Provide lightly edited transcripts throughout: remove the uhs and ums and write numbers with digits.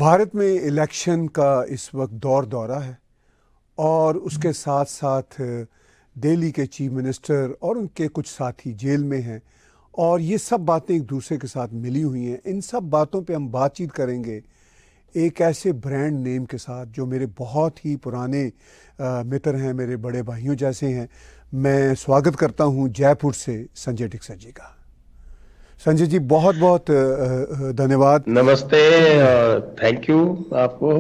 भारत में इलेक्शन का इस वक्त दौरा है और उसके साथ साथ दिल्ली के चीफ मिनिस्टर और उनके कुछ साथी जेल में हैं और ये सब बातें एक दूसरे के साथ मिली हुई हैं। इन सब बातों पे हम बातचीत करेंगे एक ऐसे ब्रांड नेम के साथ जो मेरे बहुत ही पुराने मित्र हैं, मेरे बड़े भाइयों जैसे हैं। मैं स्वागत करता हूं जयपुर से संजय टिक्सर जी का। संजय जी बहुत बहुत धन्यवाद। नमस्ते, थैंक यू आपको,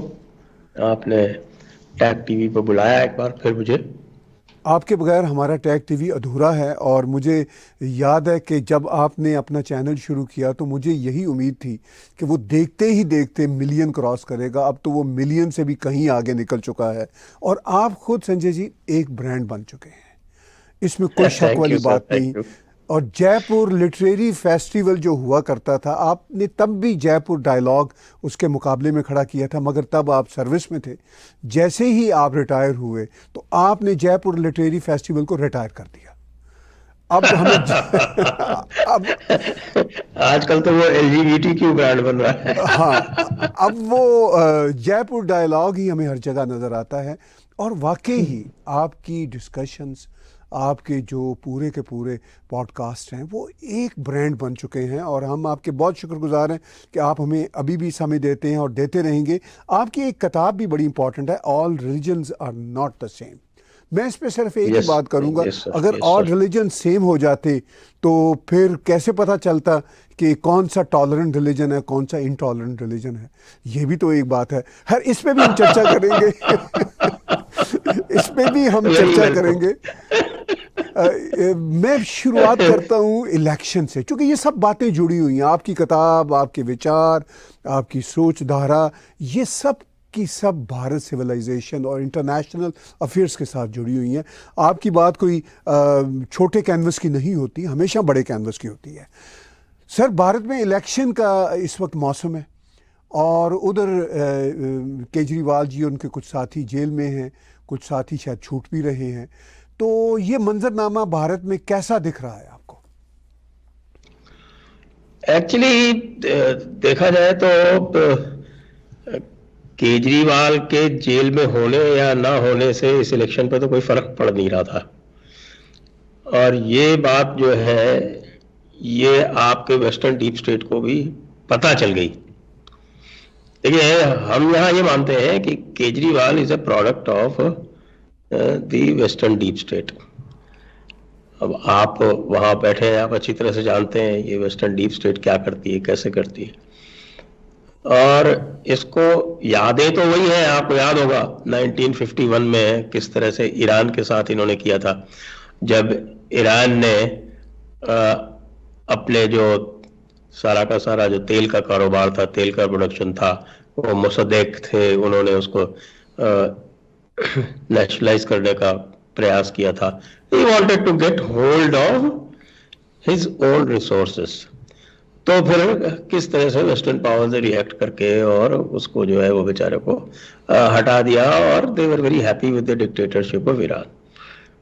आपने टैग टीवी पर बुलाया एक बार फिर मुझे। आपके बगैर हमारा टैग टीवी अधूरा है और मुझे याद है कि जब आपने अपना चैनल शुरू किया तो मुझे यही उम्मीद थी कि वो देखते ही देखते मिलियन क्रॉस करेगा। अब तो वो मिलियन से भी कहीं आगे निकल चुका है और आप खुद संजय जी एक ब्रांड बन चुके हैं, इसमें कोई शक वाली बात नहीं। और जयपुर लिटरेरी फेस्टिवल जो हुआ करता था, आपने तब भी जयपुर डायलॉग उसके मुकाबले में खड़ा किया था, मगर तब आप सर्विस में थे। जैसे ही आप रिटायर हुए तो आपने जयपुर लिटरेरी फेस्टिवल को रिटायर कर दिया। अब हमें अब आजकल तो वो LGBTQ ब्रांड बन रहा है। हाँ, अब वो जयपुर डायलॉग ही हमें हर जगह नजर आता है और वाकई ही आपकी डिस्कशंस, आपके जो पूरे के पूरे पॉडकास्ट हैं वो एक ब्रांड बन चुके हैं और हम आपके बहुत शुक्रगुजार हैं कि आप हमें अभी भी समय देते हैं और देते रहेंगे। आपकी एक किताब भी बड़ी इंपॉर्टेंट है, all religions are not the same. मैं इस पे सिर्फ एक ही बात करूंगा, अगर ऑल रिलीजन सेम हो जाते तो फिर कैसे पता चलता कि कौन सा टॉलरेंट रिलीजन है, कौन सा इनटॉलरेंट रिलीजन है। ये भी तो एक बात है। हर इस पे भी हम चर्चा करेंगे। इस पे भी हम चर्चा करेंगे। मैं शुरुआत करता हूँ इलेक्शन से, क्योंकि ये सब बातें जुड़ी हुई हैं। आपकी किताब, आपके विचार, आपकी सोच धारा, ये सब की सब भारत सिविलाइजेशन और इंटरनेशनल अफेयर्स के साथ जुड़ी हुई हैं। आपकी बात कोई छोटे कैनवस की नहीं होती, हमेशा बड़े कैनवस की होती है। सर, भारत में इलेक्शन का इस वक्त मौसम है और उधर केजरीवाल जी और उनके कुछ साथी जेल में हैं, कुछ साथी शायद छूट भी रहे हैं। तो ये मंजरनामा भारत में कैसा दिख रहा है आपको? एक्चुअली देखा जाए तो केजरीवाल के जेल में होने या ना होने से इस इलेक्शन पर तो कोई फर्क पड़ नहीं रहा था। और ये बात जो है ये आपके वेस्टर्न डीप स्टेट को भी पता चल गई। देखिए, हम यहाँ ये मानते हैं कि Kejriwal is a product of the western deep state. अब आप वहाँ बैठे हैं, आप अच्छी तरह से जानते हैं ये वेस्टर्न डीप स्टेट क्या करती है, कैसे करती है। और इसको यादें तो वही है, आपको याद होगा 1951 में किस तरह से ईरान के साथ इन्होंने किया था, जब ईरान ने अपने जो सारा का सारा जो तेल का कारोबार था, तेल का प्रोडक्शन था, वो मोसद्देक थे, उन्होंने उसको नेशनलाइज करने का प्रयास किया था। He wanted to get hold of his own resources। तो फिर किस तरह से वेस्टर्न पावर से रिएक्ट करके और उसको जो है वो बेचारे को हटा दिया और they were very happy with the dictatorship of Iran.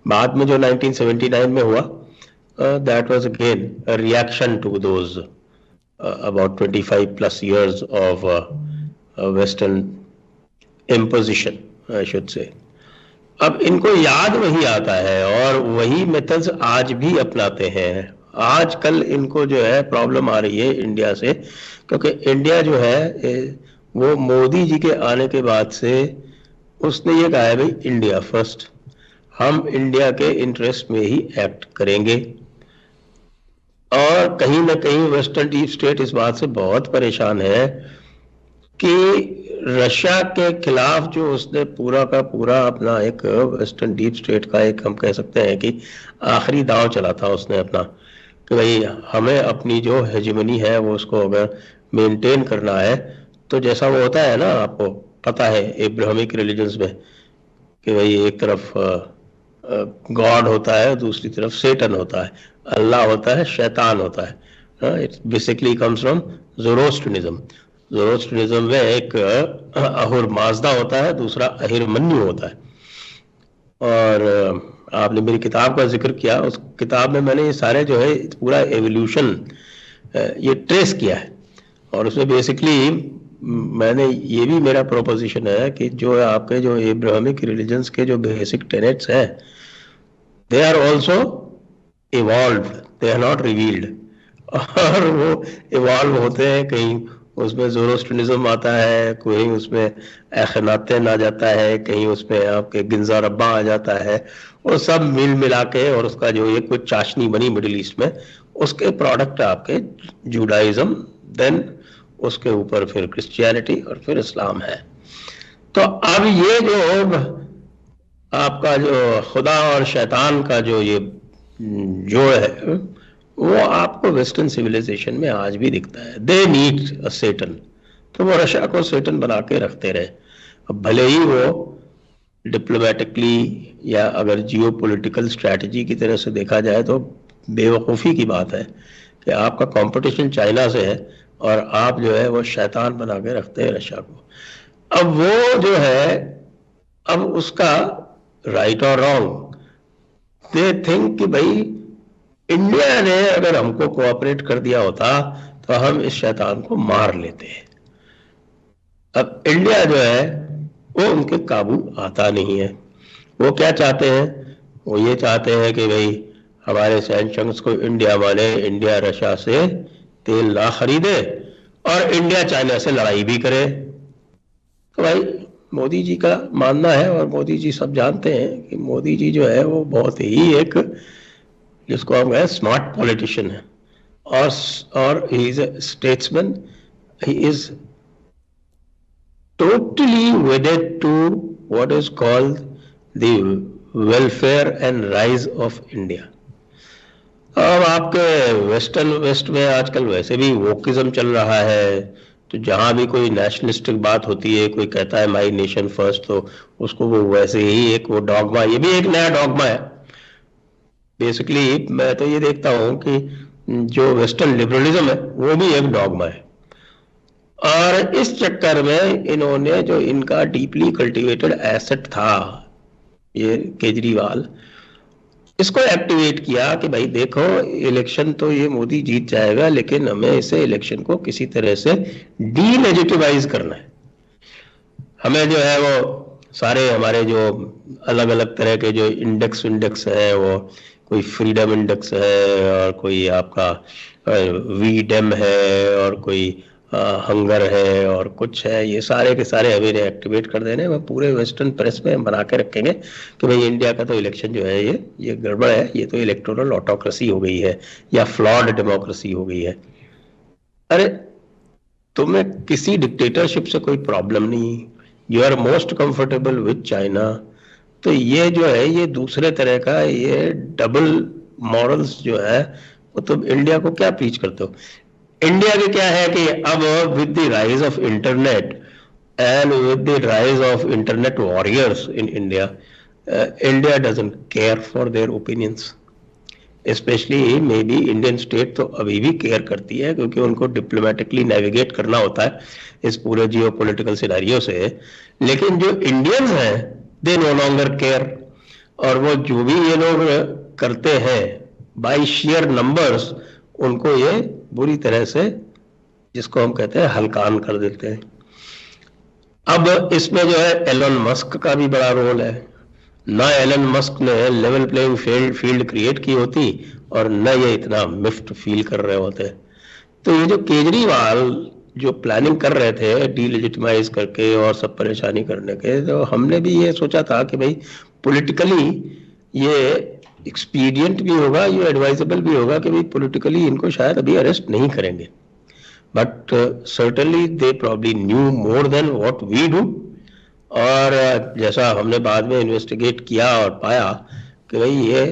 बाद में जो 1979 में हुआ, that was again a reaction to those about 25+ years of western imposition, I should say. अब इनको याद वही आता है और वही मेथड्स आज भी अपनाते हैं। आजकल इनको जो है प्रॉब्लम आ रही है इंडिया से, क्योंकि इंडिया जो है वो मोदी जी के आने के बाद से उसने ये कहा है भाई इंडिया फर्स्ट, हम इंडिया के इंटरेस्ट में ही एक्ट करेंगे। और कहीं ना कहीं वेस्टर्न डीप स्टेट इस बात से बहुत परेशान है कि रशिया के खिलाफ जो उसने पूरा का पूरा अपना एक वेस्टर्न डीप स्टेट का एक, हम कह सकते हैं कि आखिरी दांव चला था उसने अपना, कि भाई हमें अपनी जो हेजेमनी है वो उसको अगर मेंटेन करना है तो जैसा वो होता है ना, आपको पता है इब्राहिमिक रिलीजन्स में, कि भाई एक तरफ गॉड होता है, दूसरी तरफ सेटन होता है, अल्लाह होता है, शैतान होता है। It basically comes from Zoroastrianism. Zoroastrianism में एक अहुर माजदा होता है, दूसरा अहिरमन्यु होता है। और आपने मेरी किताब का जिक्र किया, उस किताब में मैंने ये सारे जो है पूरा एवोल्यूशन ये ट्रेस किया है और उसमें बेसिकली मैंने ये भी मेरा प्रोपोजिशन है कि जो आपके जो एब्राहमिक रिलीजन्स के जो बेसिक टेनेट्स हैं, they are also evolve, they are not revealed. और वो इवॉल्व होते हैं, कहीं उसमें ज़ोरोस्ट्रिनिज्म आता है, कहीं उसमें एखनातेन आ जाता है, कहीं उसमें आपके गिंजा रब्बा आ जाता है, वो सब मिल मिला के और उसका जो ये कुछ चाशनी बनी मिडिल ईस्ट में, उसके प्रोडक्ट आपके जूडाइज्म, देन उसके ऊपर फिर क्रिश्चियनिटी और फिर इस्लाम है। तो अब ये जो आपका जो खुदा और शैतान का जो ये जोड़ है, वो आपको वेस्टर्न सिविलाइजेशन में आज भी दिखता है। दे नीड अ सेटन, तो वो रशिया को सेटन बना के रखते रहे। अब भले ही वो डिप्लोमेटिकली या अगर जियो पॉलिटिकल स्ट्रैटेजी की तरह से देखा जाए तो बेवकूफ़ी की बात है कि आपका कंपटीशन चाइना से है और आप जो है वो शैतान बना के रखते हैं रशिया को। अब वो जो है, अब उसका राइट और रॉन्ग, दे थिंक कि भाई इंडिया ने अगर हमको कोऑपरेट कर दिया होता तो हम इस शैतान को मार लेते हैं। अब इंडिया जो है वो उनके काबू आता नहीं है। वो क्या चाहते हैं? वो ये चाहते हैं कि भाई हमारे सैंक्शंस को इंडिया माने, इंडिया रशिया से तेल ना खरीदे और इंडिया चाइना से लड़ाई भी करे। तो भाई मोदी जी का मानना है, और मोदी जी सब जानते हैं कि मोदी जी जो है वो बहुत ही एक, जिसको हम कहें स्मार्ट पॉलिटिशियन है, और he is a statesman, he is totally wedded to what is called the welfare and rise of India. अब आपके वेस्ट में आजकल वैसे भी वोकिज्म चल रहा है, तो जहां भी कोई नेशनलिस्टिक बात होती है, कोई कहता है माई नेशन फर्स्ट, तो उसको वो वैसे ही एक वो डॉगमा, ये भी एक नया डॉगमा है। बेसिकली मैं तो ये देखता हूं कि जो वेस्टर्न लिबरलिज्म है वो भी एक डॉगमा है, और इस चक्कर में इन्होंने जो इनका डीपली कल्टीवेटेड एसेट था ये केजरीवाल, इसको एक्टिवेट किया कि भाई देखो इलेक्शन तो ये मोदी जीत जाएगा, लेकिन हमें इसे इलेक्शन को किसी तरह से डीलेजिटिमाइज करना है। हमें जो है वो सारे हमारे जो अलग अलग तरह के जो इंडेक्स है, वो कोई फ्रीडम इंडेक्स है और कोई आपका वीडेम है और कोई हंगर है और कुछ है, ये सारे के सारे हमें एक्टिवेट कर देने। वह पूरे वेस्टर्न प्रेस में बना के रखेंगे कि भाई इंडिया का तो इलेक्शन जो है ये गड़बड़ है, ये तो इलेक्टोरल ऑटोक्रेसी हो गई है या फ्लॉड डेमोक्रेसी हो गई है। अरे तुम्हें किसी डिक्टेटरशिप से कोई प्रॉब्लम नहीं, you are most comfortable with China. तो ये जो है ये दूसरे तरह का ये डबल मॉरल्स जो है वो तुम इंडिया को क्या प्रीच करते हो? इंडिया के क्या है कि अब with the rise of internet and with the rise of internet warriors in India, India doesn't care for their opinions. Specially may be Indian state तो अभी भी केयर करती है, क्योंकि उनको डिप्लोमेटिकली नेविगेट करना होता है इस पूरे जियो पोलिटिकल सिनेरियो से। लेकिन जो इंडियंस हैं दे नो लॉन्गर केयर, और वो जो भी ये लोग करते हैं बाय शेयर नंबर्स, उनको ये बुरी तरह से, जिसको हम कहते हैं हलकान कर देते हैं। अब इसमें जो है एलन मस्क का भी बड़ा रोल है। ना एलन मस्क ने लेवल प्लेइंग फील्ड क्रिएट की होती और न ये इतना मिफ्ट फील कर रहे होते। तो ये जो केजरीवाल जो प्लानिंग कर रहे थे डीलेजिटिमाइज करके और सब परेशानी करने के, तो हमने भी ये सोचा था कि भाई पॉलिटिकली ये एक्सपीडियंट भी होगा, ये एडवाइजेबल भी होगा कि भाई पॉलिटिकली इनको शायद अभी अरेस्ट नहीं करेंगे, but certainly they probably knew more than what we do. और जैसा हमने बाद में इन्वेस्टिगेट किया और पाया कि भाई ये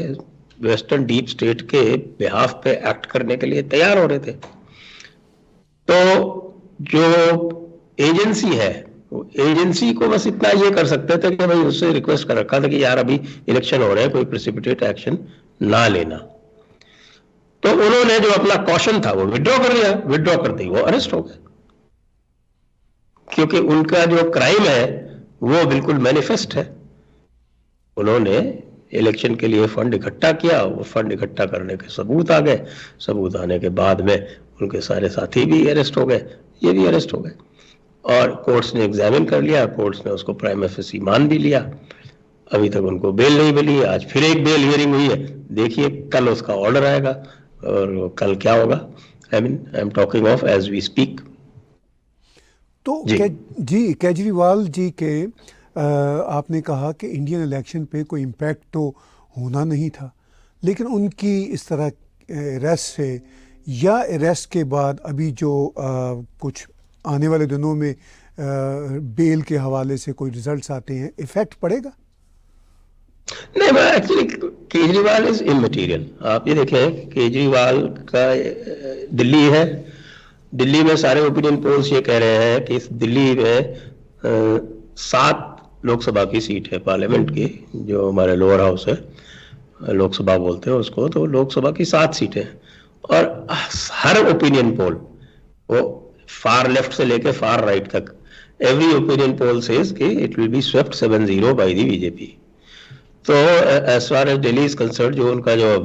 वेस्टर्न डीप स्टेट के बिहाफ पे एक्ट करने के लिए तैयार हो रहे थे। तो जो एजेंसी है, वो एजेंसी को बस इतना ये कर सकते थे कि भाई उससे रिक्वेस्ट कर रखा था कि यार अभी इलेक्शन हो रहे हैं, कोई प्रेसिपिटेट एक्शन ना लेना। तो उन्होंने जो अपना कॉशन था वो विड्रॉ कर लिया, विड्रॉ कर दी, वो अरेस्ट हो गए, क्योंकि उनका जो क्राइम है वो बिल्कुल मैनिफेस्ट है। उन्होंने इलेक्शन के लिए फंड इकट्ठा किया, वो फंड इकट्ठा करने के सबूत आ गए, सबूत आने के बाद में उनके सारे साथी भी अरेस्ट हो गए, ये भी अरेस्ट हो गए। और कोर्ट्स ने एग्जामिन कर लिया, कोर्ट्स ने उसको प्राइमा फेसी मान भी लिया। अभी तक उनको बेल नहीं मिली, आज फिर एक बेल हियरिंग हुई है, देखिए कल उसका ऑर्डर आएगा और कल क्या होगा। I am talking of as we speak. तो जी। जी केजरीवाल जी के आपने कहा कि इंडियन इलेक्शन पे कोई इम्पैक्ट तो होना नहीं था, लेकिन उनकी इस तरह अरेस्ट से या अरेस्ट के बाद अभी जो कुछ आने वाले दिनों में बेल के हवाले से कोई रिजल्ट्स आते हैं, इफेक्ट पड़ेगा? नहीं, एक्चुअली केजरीवाल इज इमटेरियल। आप ये देखें, केजरीवाल का दिल्ली है, दिल्ली में सारे ओपिनियन पोल्स ये कह रहे हैं कि इस दिल्ली में 7 लोकसभा की सीट है पार्लियामेंट की, जो हमारे लोअर हाउस है, लोकसभा बोलते हैं उसको, तो लोकसभा की 7 सीटें हैं। और हर ओपिनियन पोल, वो फार लेफ्ट से लेके फार राइट तक, एवरी ओपिनियन पोल सेज कि it will be swept 7-0 by the BJP. तो as far as Delhi is concerned, जो उनका जो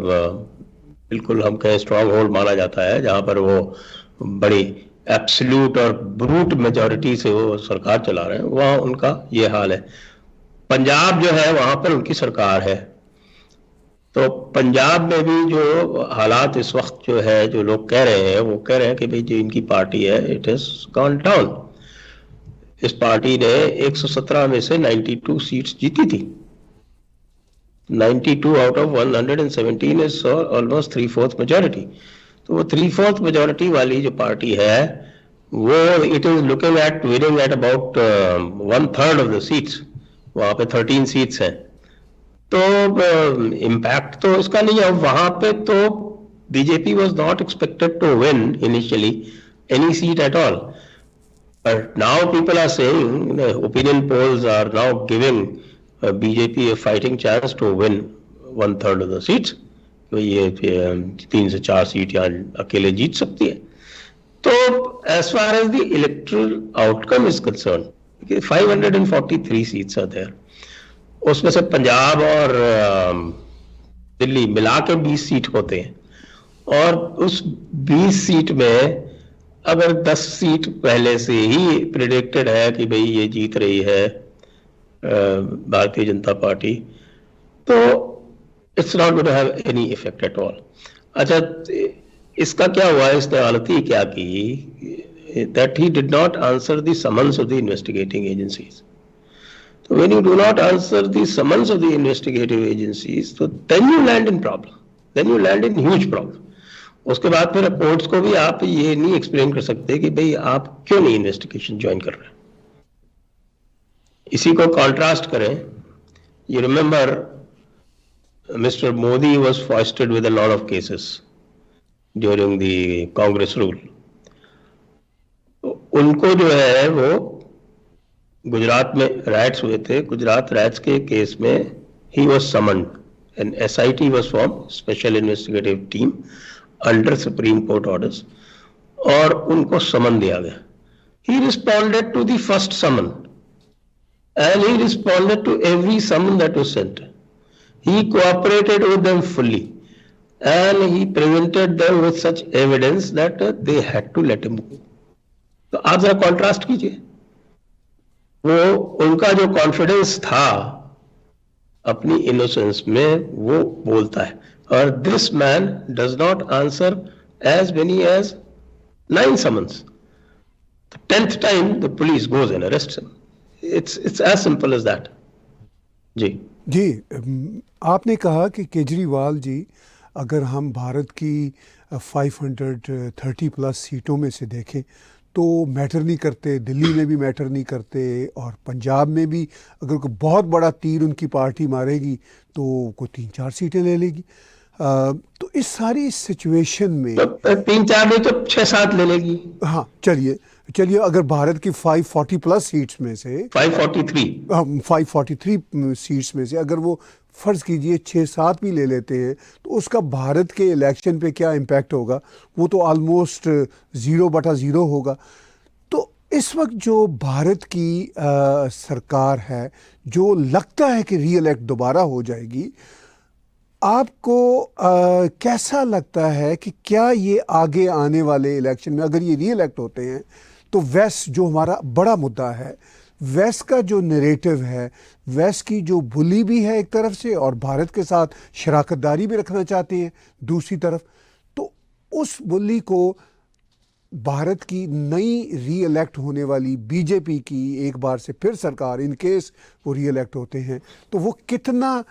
बिल्कुल हम कहें स्ट्रॉन्ग होल्ड माना जाता है, जहां पर वो बड़ी एब्सोल्यूट और ब्रूट मेजॉरिटी से वो सरकार चला रहे हैं, वहां उनका ये हाल है। पंजाब जो है वहां पर उनकी सरकार है, तो पंजाब में भी जो हालात इस वक्त जो है, जो लोग कह रहे हैं, वो कह रहे हैं कि भाई जो इनकी पार्टी है इट इज गॉन डाउन। इस पार्टी ने 117 में से 92 सीट्स जीती थी। 92 out of 117 is almost 3/4 majority. तो वो 3/4 मेजॉरिटी वाली जो पार्टी है, वो it is looking at winning at about 1/3 of the seats. वहां पे 13 सीट्स हैं, तो इम्पैक्ट तो इसका नहीं है। वहां पे तो BJP was not expected to win initially any seat at all, but now people are saying, opinion polls are now giving BJP a fighting chance to win 1/3 of the seats। तो ये 3 से 4 सीट यहाँ अकेले जीत सकती है। तो as far as the electoral outcome is concerned, 543 seats are there। उसमें से पंजाब और दिल्ली मिला के 20 सीट होते हैं, और उस 20 सीट में अगर 10 सीट पहले से ही प्रिडिक्टेड है कि भाई ये जीत रही है भारतीय जनता पार्टी, तो it's not going to have any effect at all. अच्छा, इसका क्या हुआ, इसने हालती क्या की, that he did not answer the summons of the investigating agencies. तो when you do not answer the summons of the investigative agencies, तो then you land in problem, then you land in huge problem. उसके बाद फिर courts को भी आप ये नहीं एक्सप्लेन कर सकते कि भाई आप क्यों नहीं इन्वेस्टिगेशन ज्वाइन कर रहे हैं। इसी को कॉन्ट्रास्ट करें, you remember mister Modi was foisted with a lot of cases during the Congress rule. उनको जो है वो गुजरात में राइट्स हुए थे, गुजरात राइट्स के केस में ही was summoned, an SIT was form, special investigative team under supreme court orders, और उनको समन दिया गया। He responded to the first summon and he responded to every summon that was sent. He cooperated with them fully and he presented them with such evidence that they had to let him go. तो आप जरा contrast कीजिए, वो उनका जो confidence था अपनी innocence में, वो बोलता है, और this man does not answer as many as 9 summons. The 10th time the police goes and arrests him. It's as simple as that। जी, आपने कहा कि केजरीवाल जी, अगर हम भारत की 530 प्लस सीटों में से देखें तो मैटर नहीं करते, दिल्ली में भी मैटर नहीं करते, और पंजाब में भी अगर कोई बहुत बड़ा तीर उनकी पार्टी मारेगी तो कोई 3-4 सीटें ले लेगी। तो इस सारी सिचुएशन में तो 3-4 नहीं तो 6-7 ले लेगी। हाँ, चलिए अगर भारत की 540 प्लस सीट्स में से 543 सीट्स में से अगर वो फर्ज कीजिए 6-7 भी ले लेते हैं, तो उसका भारत के इलेक्शन पे क्या इम्पैक्ट होगा? वो तो ऑलमोस्ट 0/0 होगा। तो इस वक्त जो भारत की सरकार है, जो लगता है कि री इलेक्ट दोबारा हो जाएगी, आपको कैसा लगता है कि क्या ये आगे आने वाले इलेक्शन में, अगर ये री इलेक्ट होते हैं, तो वेस्ट जो हमारा बड़ा मुद्दा है, वेस्ट का जो नैरेटिव है, वेस्ट की जो बुली भी है एक तरफ से, और भारत के साथ शराकतदारी भी रखना चाहती हैं दूसरी तरफ, तो उस बुली को भारत की नई री इलेक्ट होने वाली बीजेपी की एक बार से फिर सरकार, इन केस वो री इलेक्ट होते हैं, तो वो कितना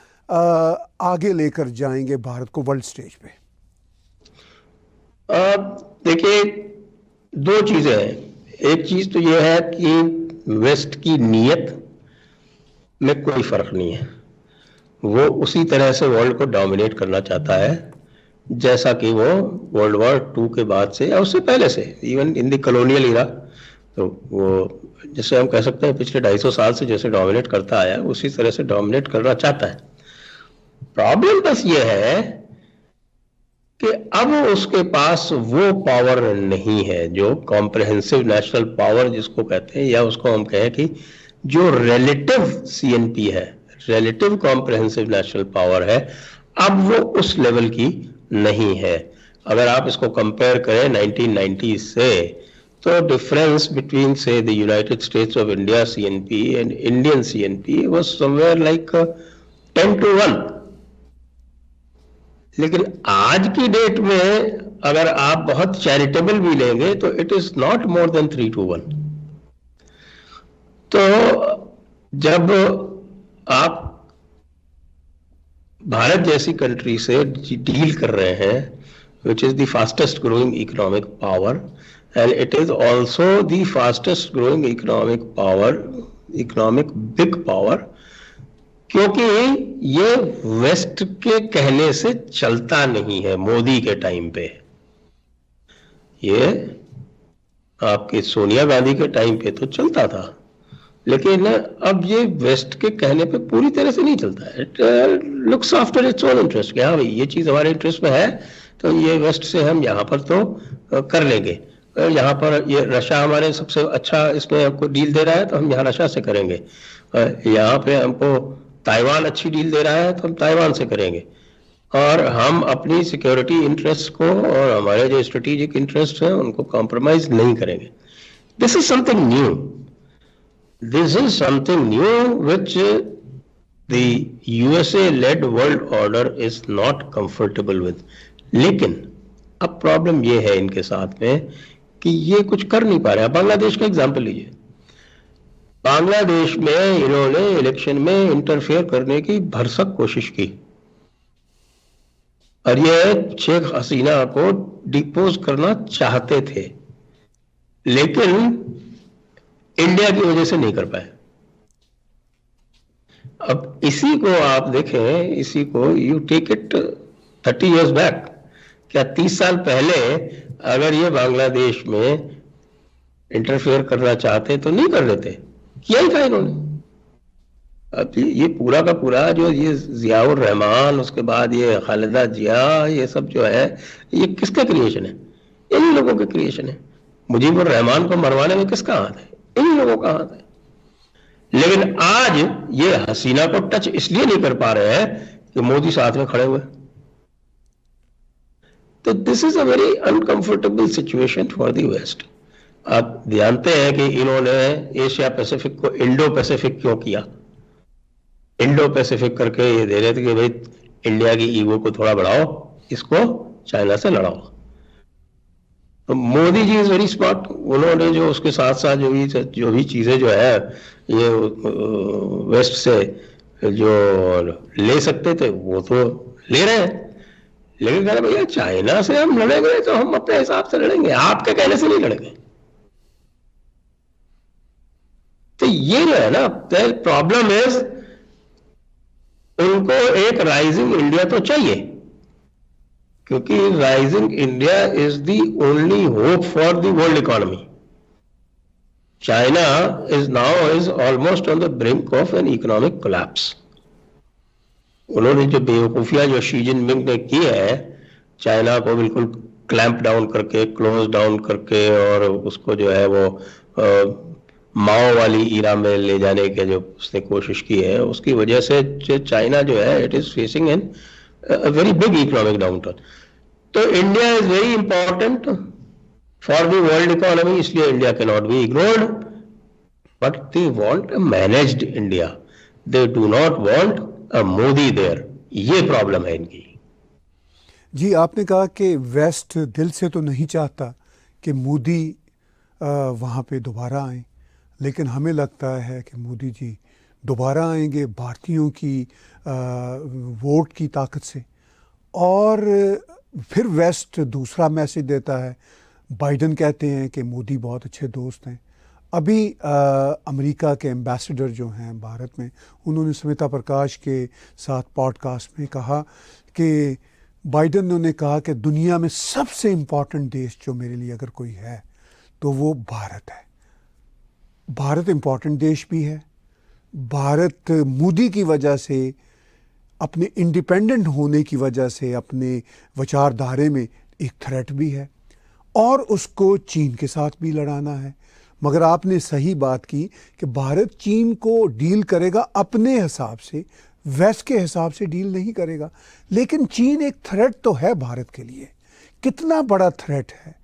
आगे लेकर जाएंगे भारत को वर्ल्ड स्टेज पे? देखिए, दो चीजें हैं। एक चीज तो यह है कि वेस्ट की नीयत में कोई फर्क नहीं है। वो उसी तरह से वर्ल्ड को डोमिनेट करना चाहता है जैसा कि वो वर्ल्ड वॉर 2 के बाद से या उससे पहले से, इवन इन द कॉलोनियल इरा, तो वो जैसे हम कह सकते हैं पिछले 250 साल से जैसे डोमिनेट करता आया उसी तरह से डोमिनेट करना चाहता है। प्रॉब्लम बस ये है कि अब उसके पास वो पावर नहीं है जो कॉम्प्रहेंसिव नेशनल पावर जिसको कहते हैं, या उसको हम कहें कि जो रिलेटिव सीएनपी है, रिलेटिव कॉम्प्रहेंसिव नेशनल पावर है, अब वो उस लेवल की नहीं है। अगर आप इसको कंपेयर करें 1990 से, तो डिफरेंस बिटवीन से the United states of India CNP and Indian CNP was somewhere like 10-1। लेकिन आज की डेट में अगर आप बहुत चैरिटेबल भी लेंगे तो it is not more than 3-1। तो जब आप भारत जैसी कंट्री से डील कर रहे हैं, which is the fastest growing economic power, and it is also the fastest growing economic power, economic big power, क्योंकि ये वेस्ट के कहने से चलता नहीं है। मोदी के टाइम पे, ये आपके सोनिया गांधी के टाइम पे तो चलता था, लेकिन अब ये वेस्ट के कहने पे पूरी तरह से नहीं चलता है। It looks after its own interest, हाँ भाई ये चीज हमारे इंटरेस्ट में है तो ये वेस्ट से हम यहाँ पर तो कर लेंगे, यहाँ पर ये रशिया हमारे सबसे अच्छा इसमें हमको डील दे रहा है तो हम यहाँ रशिया से करेंगे, यहाँ पे हमको ताइवान अच्छी डील दे रहा है तो हम ताइवान से करेंगे, और हम अपनी सिक्योरिटी इंटरेस्ट को और हमारे जो स्ट्रेटेजिक इंटरेस्ट हैं उनको कॉम्प्रोमाइज नहीं करेंगे। This is something new, this is something new which the USA led world order is not comfortable with. लेकिन अब प्रॉब्लम ये है इनके साथ में कि ये कुछ कर नहीं पा रहे हैं। बांग्लादेश का एग्जाम्पल लीजिए, बांग्लादेश में इन्होंने इलेक्शन में इंटरफेयर करने की भरसक कोशिश की और ये शेख हसीना को डिपोज करना चाहते थे, लेकिन इंडिया की वजह से नहीं कर पाए। अब इसी को आप देखें, इसी को you take it 30 years back, क्या 30 साल पहले अगर ये बांग्लादेश में इंटरफेयर करना चाहते तो नहीं कर देते, किया ही था इन्होंने। अब ये पूरा का पूरा जो ये जियाउर रहमान, उसके बाद ये खालिदा जिया, ये सब जो है ये किसका क्रिएशन है? इन लोगों के क्रिएशन है। मुजीबुर रहमान को मरवाने में किसका हाथ है? इन लोगों का हाथ है। लेकिन आज ये हसीना को टच इसलिए नहीं कर पा रहे हैं कि मोदी साथ में खड़े हुए। तो this is a very uncomfortable situation for the west. आप जानते हैं कि इन्होंने एशिया पैसिफिक को इंडो पैसिफिक क्यों किया? इंडो पैसिफिक करके ये दे रहे थे कि भाई इंडिया की ईगो को थोड़ा बढ़ाओ, इसको चाइना से लड़ाओ। तो Modi ji is very smart, उन्होंने जो उसके साथ साथ जो भी चीजें जो है ये वेस्ट से जो ले सकते थे वो तो ले रहे हैं, लेकिन कह रहे भैया चाइना से हम लड़ेंगे तो हम अपने हिसाब से लड़ेंगे, आपके कहने से नहीं लड़ेंगे। तो ये जो है ना, प्रॉब्लम इज उनको एक राइजिंग इंडिया तो चाहिए, क्योंकि rising India is the only hope for the world economy. China is almost on the brink of an economic collapse. उन्होंने जो बेवकूफियां जो शी जिनपिंग ने की है, चाइना को बिल्कुल क्लैंप डाउन करके, क्लोज डाउन करके, और उसको जो है वो माओ वाली ईरा में ले जाने के जो उसने कोशिश की है, उसकी वजह से चाइना जो है it is facing an very big economic downturn. तो India is very important for the world economy, इसलिए India can not be ignored, but they want a managed India, they do not want a Modi there, ये problem है इनकी। जी, आपने कहा कि waste दिल से तो नहीं चाहता कि मोदी वहाँ पे दोबारा आए, लेकिन हमें लगता है कि मोदी जी दोबारा आएंगे भारतीयों की वोट की ताकत से। और फिर वेस्ट दूसरा मैसेज देता है। बाइडन कहते हैं कि मोदी बहुत अच्छे दोस्त हैं। अभी अमेरिका के एम्बेसडर जो हैं भारत में, उन्होंने स्मिता प्रकाश के साथ पॉडकास्ट में कहा कि बाइडन ने कहा कि दुनिया में सबसे इम्पॉर्टेंट देश जो मेरे लिए अगर कोई है तो वो भारत है। भारत इम्पॉर्टेंट देश भी है। भारत मोदी की वजह से, अपने इंडिपेंडेंट होने की वजह से, अपने विचारधारे में एक थ्रेट भी है और उसको चीन के साथ भी लड़ाना है। मगर आपने सही बात की कि भारत चीन को डील करेगा अपने हिसाब से, वेस्ट के हिसाब से डील नहीं करेगा। लेकिन चीन एक थ्रेट तो है भारत के लिए। कितना बड़ा थ्रेट है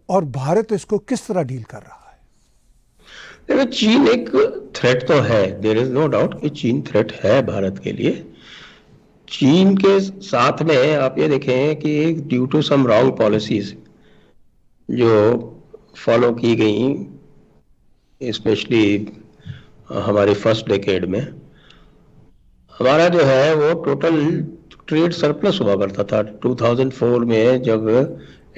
और भारत इसको किस तरह डील कर रहा है? देखो, चीन एक थ्रेट तो है, देयर इज नो डाउट कि चीन थ्रेट है भारत के लिए। चीन के साथ में आप ये देखें कि due to some wrong policies जो फॉलो की गई, स्पेशली हमारी फर्स्ट डेकेड में, हमारा जो है वो टोटल ट्रेड सरप्लस हुआ करता था। 2004 में जब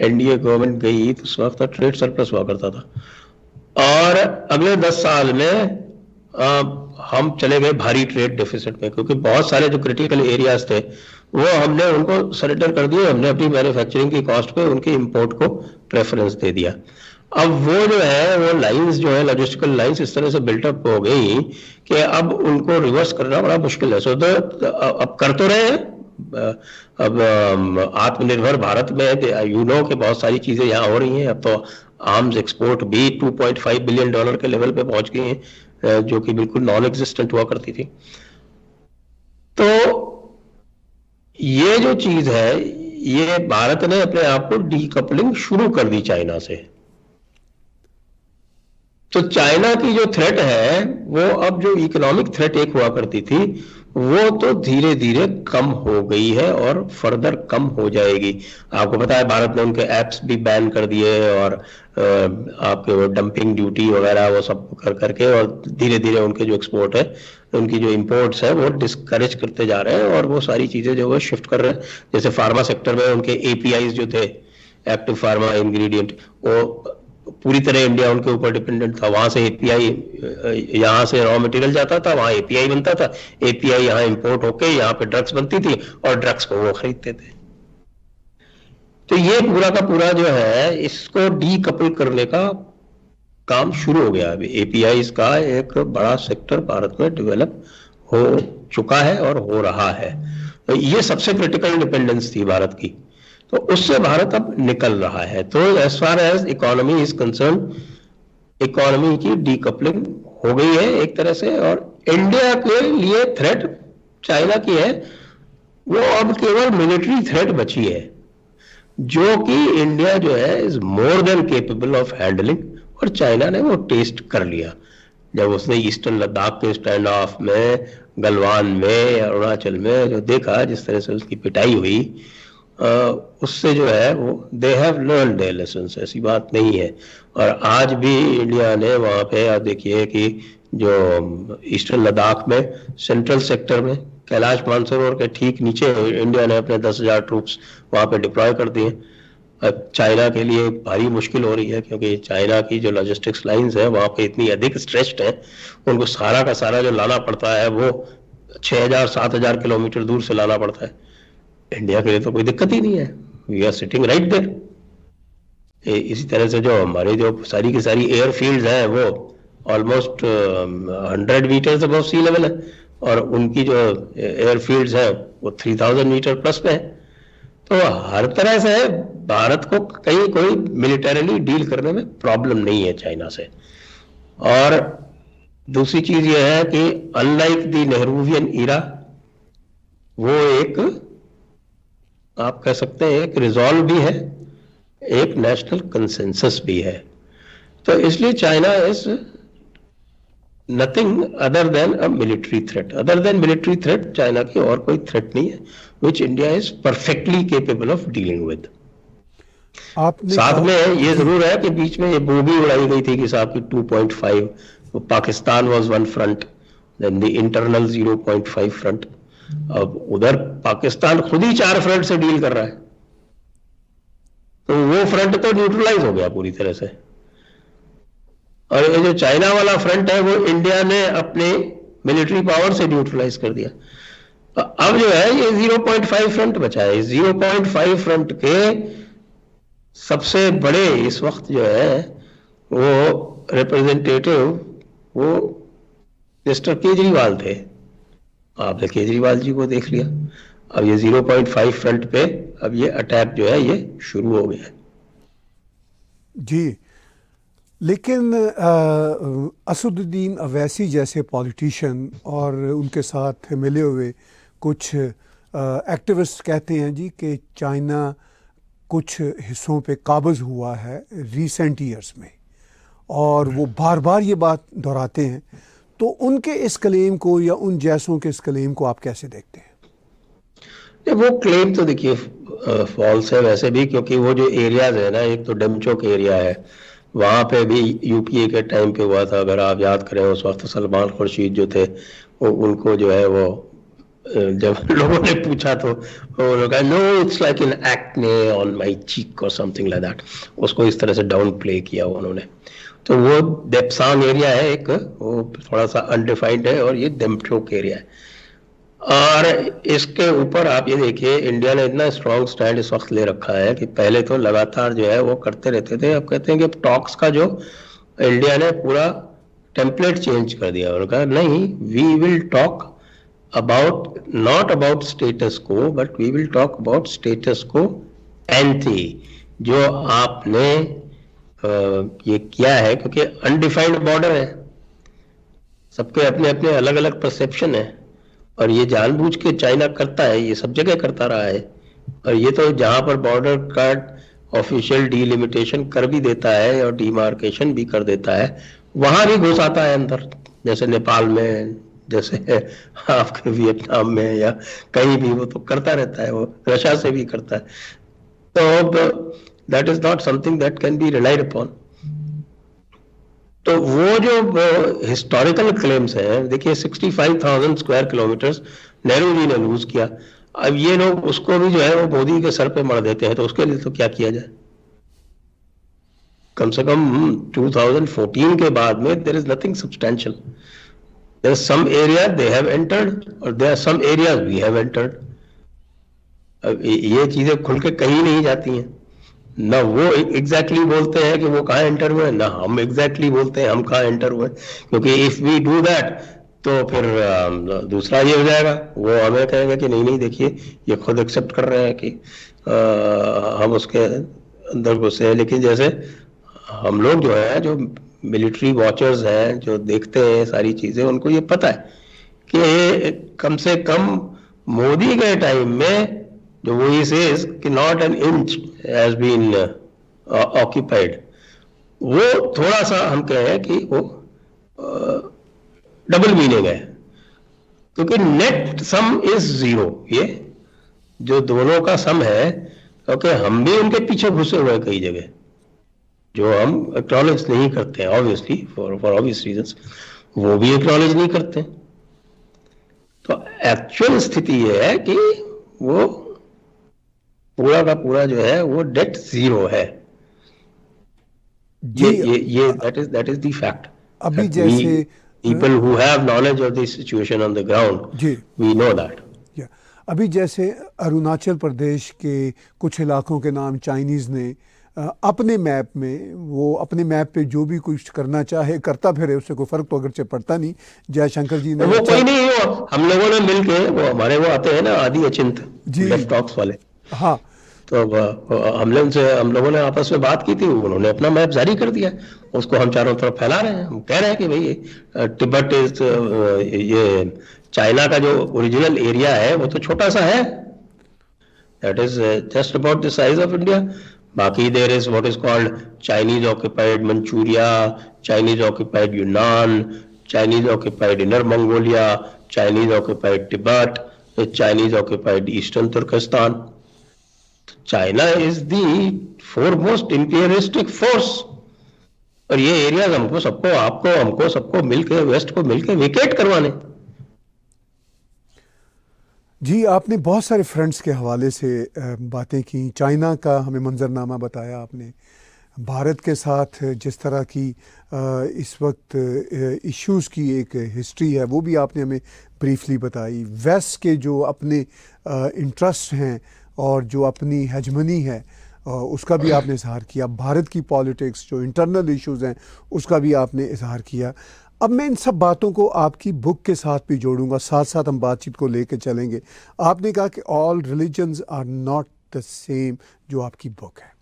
एनडीए गवर्नमेंट गई तो उस वक्त ट्रेड सरप्लस हुआ करता था। और अगले 10 साल में हम चले गए भारी ट्रेड डेफिसिट में, क्योंकि बहुत सारे जो क्रिटिकल एरियाज थे वो हमने उनको सरेंडर कर दिए। हमने अपनी मैन्युफैक्चरिंग की कॉस्ट पे उनके इंपोर्ट को प्रेफरेंस दे दिया। अब वो जो है वो लाइंस जो है, लॉजिस्टिकल लाइंस इस तरह से बिल्टअप हो गई कि अब उनको रिवर्स करना बड़ा मुश्किल है। अब कर तो रहे हैं। अब आत्मनिर्भर भारत में यू नो कि बहुत सारी चीजें यहाँ हो रही हैं। अब तो आर्म्स एक्सपोर्ट भी $2.5 बिलियन के लेवल पे पहुंच गई हैं, जो कि बिल्कुल नॉन एग्जिस्टेंट हुआ करती थी। तो ये जो चीज है, ये भारत ने अपने आप को डीकपलिंग शुरू कर दी चाइना से। तो चाइना की जो थ्रेट है वो अब जो इकोनॉमिक थ्रेट एक हुआ करती थी वो तो धीरे धीरे कम हो गई है और फर्दर कम हो जाएगी। आपको पता है भारत ने उनके एप्स भी बैन कर दिए और आपके वो डंपिंग ड्यूटी वगैरह वो सब कर करके, और धीरे धीरे उनके जो एक्सपोर्ट है, उनकी जो इंपोर्ट्स है वो डिस्करेज करते जा रहे हैं और वो सारी चीजें जो है शिफ्ट कर रहे हैं। जैसे फार्मा सेक्टर में उनके एपीआईज जो थे, एक्टिव फार्मा इंग्रेडिएंट, वो पूरी तरह इंडिया उनके ऊपर डिपेंडेंट था। वहां से एपीआई, यहाँ से रॉ मटेरियल जाता था, वहां एपीआई बनता था, एपीआई यहाँ इंपोर्ट होके यहाँ पे ड्रग्स बनती थी और ड्रग्स को वो खरीदते थे। तो ये पूरा का पूरा जो है इसको डीकपल करने का काम शुरू हो गया। अभी एपीआई का एक बड़ा सेक्टर भारत में डेवलप हो चुका है और हो रहा है। तो ये सबसे क्रिटिकल डिपेंडेंस थी भारत की, तो उससे भारत अब निकल रहा है। तो as far as economy is concerned, economy की डीकपलिंग हो गई है एक तरह से, और इंडिया के लिए थ्रेट चाइना की है वो अब केवल मिलिट्री थ्रेट बची है, जो कि इंडिया जो है is more than capable of handling. और चाइना ने वो टेस्ट कर लिया जब उसने ईस्टर्न लद्दाख के स्टैंड ऑफ में, गलवान में, अरुणाचल में जो देखा जिस तरह से उसकी पिटाई हुई, उससे जो है वो they have learn their lessons, ऐसी बात नहीं है। और आज भी इंडिया ने वहाँ पे, आप देखिए कि जो ईस्टर्न लद्दाख में सेंट्रल सेक्टर में कैलाश मानसरोवर के ठीक नीचे इंडिया ने अपने 10,000 ट्रूप्स वहाँ पे डिप्लॉय कर दिए। अब चाइना के लिए भारी मुश्किल हो रही है, क्योंकि चाइना की जो लॉजिस्टिक्स लाइंस है वहाँ पे इतनी अधिक स्ट्रेच्ड है, उनको सारा का सारा जो लाना पड़ता है वो 6,000-7,000 किलोमीटर दूर से लाना पड़ता है। इंडिया के लिए तो कोई दिक्कत ही नहीं है, we are sitting right there. इसी तरह से जो हमारे जो सारी की सारी एयरफील्ड हैं वो almost 100 metre above sea level है, और उनकी जो एयरफील्ड्स हैं वो 3,000 मीटर प्लस पे है। तो हर तरह से भारत को कहीं कोई मिलिटरीली डील करने में प्रॉब्लम नहीं है चाइना से। और दूसरी चीज ये है कि अनलाइक द नेहरूवियन ईरा, वो एक आप कह सकते हैं एक रिजॉल्व भी है एक नेशनल कंसेंसस भी है। तो इसलिए China is nothing other than a military threat. Other than military threat China की और कोई थ्रेट नहीं है, which India is perfectly capable of dealing with. आपने साथ में ये जी, जरूर है कि बीच में ये वो भी उड़ाई गई थी कि साहब की 2.5, Pakistan was one front, then the internal 0.5 front. अब उधर पाकिस्तान खुद ही 4 फ्रंट से डील कर रहा है, तो वो फ्रंट तो न्यूट्रलाइज हो गया पूरी तरह से। और ये जो चाइना वाला फ्रंट है वो इंडिया ने अपने मिलिट्री पावर से न्यूट्रलाइज कर दिया। तो अब जो है ये 0.5 फ्रंट बचा है। 0.5 फ्रंट के सबसे बड़े इस वक्त जो है वो रिप्रेजेंटेटिव वो मिस्टर केजरीवाल थे। आपने केजरीवाल जी को देख लिया। अब ये 0.5 फ्रंट पे अब ये अटैक जो है ये शुरू हो गया है। जी, लेकिन असदुद्दीन अवैसी जैसे पॉलिटिशियन और उनके साथ मिले हुए कुछ एक्टिविस्ट कहते हैं जी कि चाइना कुछ हिस्सों पे काबज़ हुआ है रीसेंट ईयर्स में, और वो बार बार ये बात दोहराते हैं। तो उनके इस क्लेम को या उन जैसों के इस क्लेम को आप कैसे देखते हैं? वो क्लेम तो देखिए फॉल्स है वैसे भी, क्योंकि वो जो एरियाज है ना, एक तो डेमचोक एरिया है, वहां पे भी यूपीए के टाइम पे हुआ था। अगर आप याद करें उस वक्त सलमान खुर्शीद जो थे वो उनको जो है वो जब लोगों ने पूछा तो उन्होंने कहा no it's like an acne on my cheek और समथिंग लाइक दैट, उसको इस तरह से डाउन प्ले किया उन्होंने। तो वो देपसांग एरिया है एक, वो थोड़ा सा अनडिफाइंड है, और ये डेमचोक एरिया है। और इसके ऊपर आप ये देखिए इंडिया ने इतना स्ट्रॉन्ग स्टैंड इस वक्त ले रखा है कि पहले तो लगातार जो है वो करते रहते थे, अब कहते हैं कि टॉक्स का जो इंडिया ने पूरा टेम्पलेट चेंज कर दिया। उन्होंने कहा नहीं, we will talk about not about status quo, but we will talk about status quo ante, जो आपने ये किया है, क्योंकि अनडिफाइंड बॉर्डर है, सबके अपने अपने अलग अलग परसेप्शन है, और ये जानबूझ के चाइना करता है, ये सब जगह करता रहा है। और ये तो जहां पर बॉर्डर का ऑफिशियल डीलिमिटेशन कर भी देता है और डिमार्केशन भी कर देता है, वहां भी घुस आता है अंदर, जैसे नेपाल में, जैसे आपके वियतनाम में, या कहीं भी वो तो करता रहता है, वो रशिया से भी करता है। तो that is not something that can be relied upon. तो वो जो हिस्टोरिकल क्लेम्स हैं, देखिए 65,000 स्क्वायर किलोमीटर्स नेहरू जी ने लूज किया। अब ये लोग उसको भी जो है वो मोदी के सर पे मर देते हैं, तो उसके लिए तो क्या किया जाए? कम से कम 2014 के बाद में there is nothing substantial. There is some area they have entered और there are some areas we have entered. अब ये चीजें खुल के कहीं नहीं जाती हैं, ना वो एग्जैक्टली बोलते हैं कि वो कहाँ एंटर हुए, ना हम एग्जैक्टली बोलते हैं हम कहाँ एंटर हुए। क्योंकि इफ वी डू दैट तो फिर दूसरा ये हो जाएगा, वो हमें कहेंगे कि नहीं नहीं देखिए ये खुद एक्सेप्ट कर रहे हैं कि हम उसके अंदर घुसे हैं। लेकिन जैसे हम लोग जो है, जो मिलिट्री वॉचर्स हैं, जो देखते हैं सारी चीजें, उनको ये पता है कि कम से कम मोदी के टाइम में जो वो सेज कि not an inch has been occupied, वो थोड़ा सा हम कहें कि वो डबल मीनिंग है, क्योंकि नेट सम इज जीरो। ये जो दोनों का सम है, क्योंकि हम भी उनके पीछे घुसे हुए हैं कई जगह, जो हम एक्नॉलेज नहीं करते हैं, ऑब्वियसली फॉर ऑब्वियस रीजंस, वो भी एक्नॉलेज नहीं करते। तो एक्चुअल स्थिति ये है कि वो पूरा का पूरा जो है वो डेट जीरो है। ये दैट इज द फैक्ट। अभी जैसे people who have knowledge of the situation on the ground, ji, we know that. अभी जैसे अरुणाचल प्रदेश के कुछ इलाकों के नाम चाइनीज़ ने अपने मैप में, वो अपने मैप पे जो भी कुछ करना चाहे करता फिरे, उससे कोई फर्क तो अगरचे पड़ता नहीं। जयशंकर जी ने वो कोई नहीं, वो हम लोगों ने मिलके, वो हमारे वो आते हैं ना आदि अचिंत लेफ्ट टॉक्स वाले, हाँ, तो हम लोगों ने आपस में बात की थी, उन्होंने अपना मैप जारी कर दिया, उसको हम चारों तरफ फैला रहे हैं। हम कह रहे हैं कि भाई तिब्बत इज, ये चाइना का जो ओरिजिनल एरिया है वो तो छोटा सा है, that is just about the size of India. बाकी there is what is called Chinese occupied Manchuria, Chinese occupied Yunnan, Chinese occupied inner Mongolia, Chinese occupied Tibet, Chinese occupied eastern Turkistan. China is the foremost imperialistic force. और ये areas हमको सबको, आपको, हमको सबको मिलकर, waste को मिलकर वेकेट करवाने. जी, आपने बहुत सारे फ्रंट्स के हवाले से बातें की. चाइना का हमें मंजरनामा बताया आपने. भारत के साथ जिस तरह की इस वक्त इश्यूज़ की एक हिस्ट्री है वो भी आपने हमें ब्रीफली बताई. वेस्ट के जो अपने इंटरेस्ट हैं और जो अपनी हेजमनी है उसका भी आपने इजहार किया. भारत की पॉलिटिक्स, जो इंटरनल इश्यूज़ हैं, उसका भी आपने इजहार किया. अब मैं इन सब बातों को आपकी बुक के साथ भी जोड़ूंगा, साथ साथ हम बातचीत को लेकर चलेंगे. आपने कहा कि all religions are not the same, जो आपकी बुक है.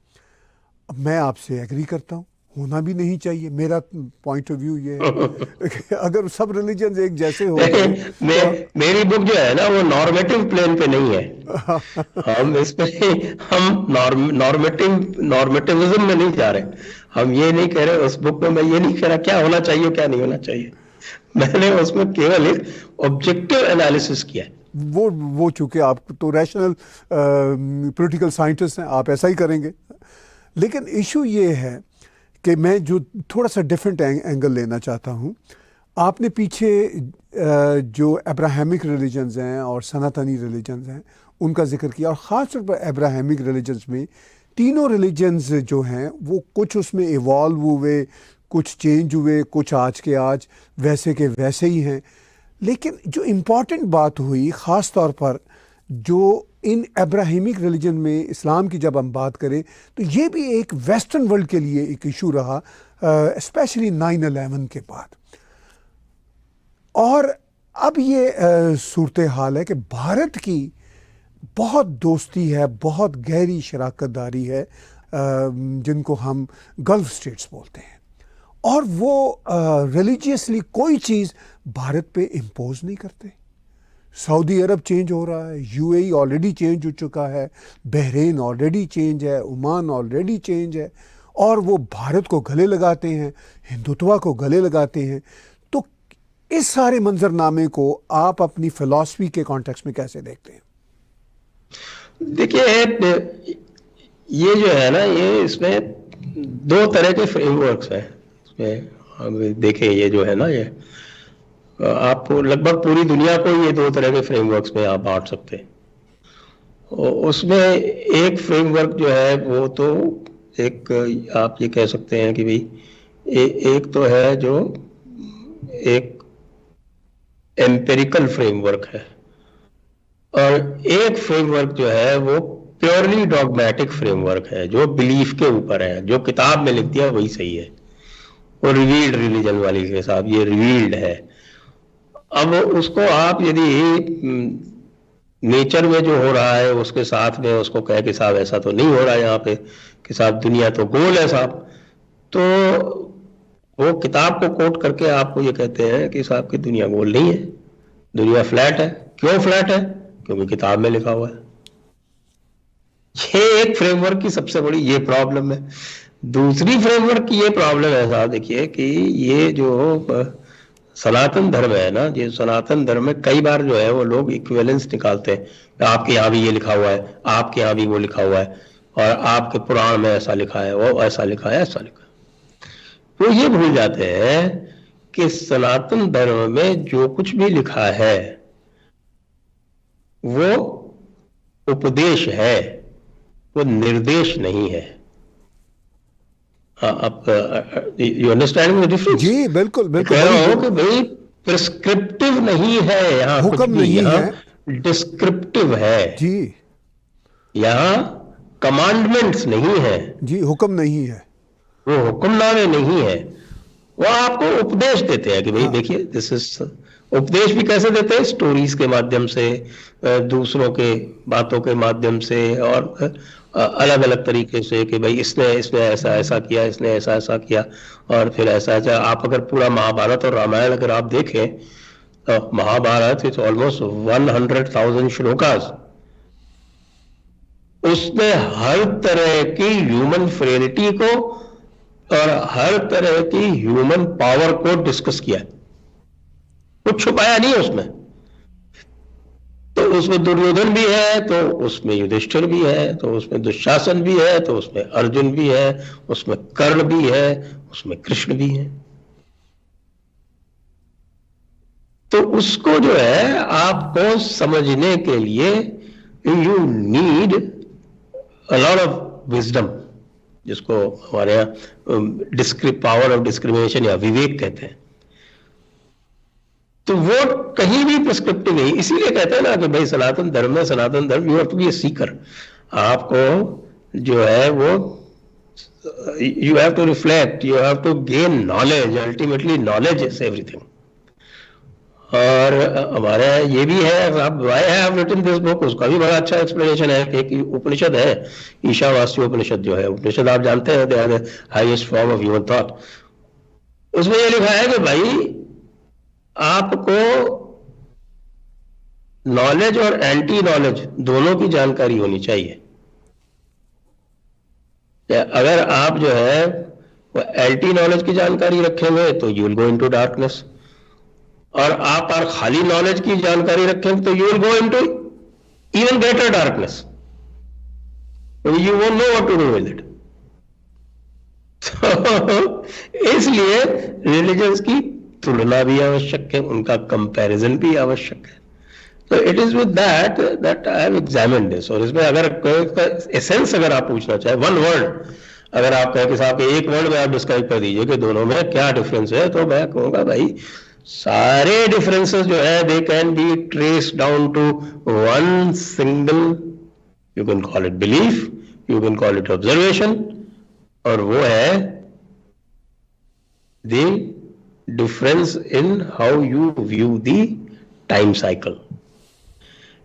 अब मैं आपसे एग्री करता हूँ, होना भी नहीं चाहिए. मेरा पॉइंट ऑफ व्यू ये है अगर सब रिलीजन्स एक जैसे हो मेरी बुक जो है ना वो नॉर्मेटिव प्लेन पे नहीं है. हम इस पे हम नॉर्मेटिविज्म में नहीं जा रहे. हम ये नहीं कह रहे, उस बुक में मैं ये नहीं कह रहा क्या होना चाहिए क्या नहीं होना चाहिए. मैंने उसमें केवल एक ऑब्जेक्टिव एनालिसिस किया है. वो चूंकि आप तो रैशनल पॉलिटिकल साइंटिस्ट हैं, आप ऐसा ही करेंगे. लेकिन इशू ये है कि मैं जो थोड़ा सा डिफरेंट एंगल लेना चाहता हूँ. आपने पीछे जो अब्राहमिक रिलीजन्स हैं और सनातनी रिलीजन्स हैं उनका जिक्र किया, और ख़ास तौर पर अब्राहमिक रिलीजन्स में तीनों रिलीजन्स जो हैं वो कुछ उसमें इवॉल्व हुए, कुछ चेंज हुए, कुछ आज के आज वैसे के वैसे ही हैं. लेकिन जो इम्पॉर्टेंट बात हुई ख़ास तौर पर जो इन अब्राहमिक रिलीजन में इस्लाम की जब हम बात करें तो ये भी एक वेस्टर्न वर्ल्ड के लिए एक इशू रहा, स्पेशली 9/11 के बाद. और अब ये सूरत हाल है कि भारत की बहुत दोस्ती है, बहुत गहरी शराकतदारी है, जिनको हम गल्फ स्टेट्स बोलते हैं, और वो रिलीजियसली कोई चीज़ भारत पे इम्पोज नहीं करते. सऊदी अरब चेंज हो रहा है, यूएई ऑलरेडी चेंज हो चुका है, बहरीन ऑलरेडी चेंज है, ओमान ऑलरेडी चेंज है, और वो भारत को गले लगाते हैं, हिंदुत्व को गले लगाते हैं. तो इस सारे मंजरनामे को आप अपनी फिलॉसफी के कॉन्टेक्स्ट में कैसे देखते हैं? देखिए, ये जो है ना, ये इसमें दो तरह के फ्रेमवर्क्स हैं. इसमें हम देखें, ये जो है ना, ये आपको लगभग पूरी दुनिया को ये दो तरह के फ्रेमवर्क्स में आप बांट सकते हैं. उसमें एक फ्रेमवर्क जो है वो तो एक, आप ये कह सकते हैं कि भाई एक तो है जो एक एम्पिरिकल फ्रेमवर्क है, और एक फ्रेमवर्क जो है वो प्योरली डॉगमेटिक फ्रेमवर्क है, जो बिलीफ के ऊपर है, जो किताब में लिख दिया वही सही है. और रिवील्ड रिलीजन वाली के साथ ये रिवील्ड है. अब उसको आप यदि नेचर में जो हो रहा है उसके साथ में उसको कहे कि साहब ऐसा तो नहीं हो रहा है यहाँ पे, कि साहब दुनिया तो गोल है साहब, तो वो किताब को कोट करके आपको ये कहते हैं कि साहब की दुनिया गोल नहीं है, दुनिया फ्लैट है. क्यों फ्लैट है? क्योंकि किताब में लिखा हुआ है. ये एक फ्रेमवर्क की सबसे बड़ी ये प्रॉब्लम है. दूसरी फ्रेमवर्क की ये प्रॉब्लम है साहब, देखिए कि ये जो सनातन धर्म है ना, ये सनातन धर्म में कई बार जो है वो लोग इक्विवेलेंस निकालते हैं. आपके यहाँ भी ये लिखा हुआ है, आपके यहाँ भी वो लिखा हुआ है, और आपके पुराण में ऐसा लिखा है, वो ऐसा लिखा है, ऐसा लिखा है. वो ये भूल जाते हैं कि सनातन धर्म में जो कुछ भी लिखा है वो उपदेश है, वो निर्देश नहीं है. आप यू अंडरस्टैंड द डिफरेंस? जी बिल्कुल बिल्कुल. कह रहा हूं कि भाई प्रिस्क्रिप्टिव नहीं है यहाँ, हुक्म नहीं है, डिस्क्रिप्टिव है जी. यहाँ कमांडमेंट्स नहीं है जी, हुक्म नहीं है, वो हुक्मनामे नहीं है. वो आपको उपदेश देते हैं कि भाई देखिए दिस इज. उपदेश भी कैसे देते हैं? स्टोरीज के माध्यम से, दूसरों के बातों के माध्यम से, और अलग अलग तरीके से कि भाई इसने ऐसा ऐसा किया, इसने ऐसा ऐसा किया, और फिर ऐसा ऐसा. आप अगर पूरा महाभारत और रामायण अगर आप देखें तो महाभारत इज ऑलमोस्ट 100,000 श्लोकास. उसने हर तरह की ह्यूमन फ्रेलिटी को और हर तरह की ह्यूमन पावर को डिस्कस किया, कुछ छुपाया नहीं है उसमें। तो उसमें दुर्योधन भी है, तो उसमें युधिष्ठिर भी है, तो उसमें दुशासन भी है, तो उसमें अर्जुन भी है, उसमें कर्ण भी है, उसमें कृष्ण भी है। तो उसको जो है आपको समझने के लिए you need a lot of wisdom, जिसको हमारे यहाँ पावर ऑफ डिस्क्रिमिनेशन या विवेक कहते हैं। तो वो कहीं भी प्रिस्क्रिप्टिव नहीं, इसीलिए कहते हैं ना कि भाई सनातन धर्म में, Sanatan Dharma, you have to be a seeker. आपको जो है वो you have to reflect, you have to gain knowledge, ultimately knowledge is everything. और हमारे ये भी है, why I have written this book, उसका भी बड़ा अच्छा एक्सप्लेनेशन है। एक उपनिषद है, ईशावास्य उपनिषद जो है, उपनिषद आप जानते हैं, they are the highest form of human thought. उसमें ये लिखा है कि भाई आपको नॉलेज और एंटी नॉलेज दोनों की जानकारी होनी चाहिए। अगर आप जो है वो एंटी नॉलेज की जानकारी रखेंगे तो you will go into darkness, और आप खाली नॉलेज की जानकारी रखेंगे तो you will go into even greater darkness, you won't know what to do with it. इसलिए रिलीजन्स की तुलना भी आवश्यक है, उनका कंपैरिजन भी आवश्यक है। तो it is with that I have examined this. और इसमें अगर एसेंस अगर आप पूछना चाहे, वन वर्ड अगर आप कहें कि साहब एक वर्ड में आप डिस्क्राइब कर दीजिए कि दोनों में क्या डिफरेंस है, तो मैं कहूंगा भाई सारे डिफरेंसेस जो है they can be trace down to one single, you can call it belief, you can call it observation, और वो है the difference in how you view the time cycle.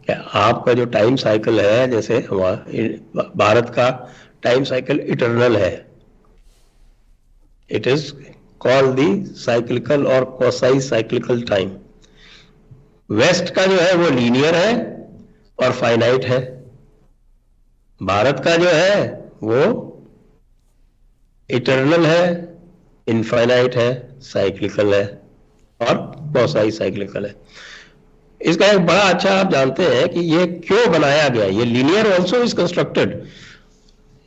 क्या आपका जो टाइम साइकिल है, जैसे हमारा भारत का टाइम साइकिल इटर्नल है, it is called the cyclical और क्वासी साइक्लिकल टाइम। वेस्ट का जो है वो लीनियर है और फाइनाइट है, भारत का जो है वो इटर्नल है, इनफाइनाइट है, साइक्लिकल है और क्वासी साइक्लिकल है। इसका एक बड़ा अच्छा आप जानते हैं कि ये क्यों बनाया गया, ये लीनियर ऑल्सो इज कंस्ट्रक्टेड।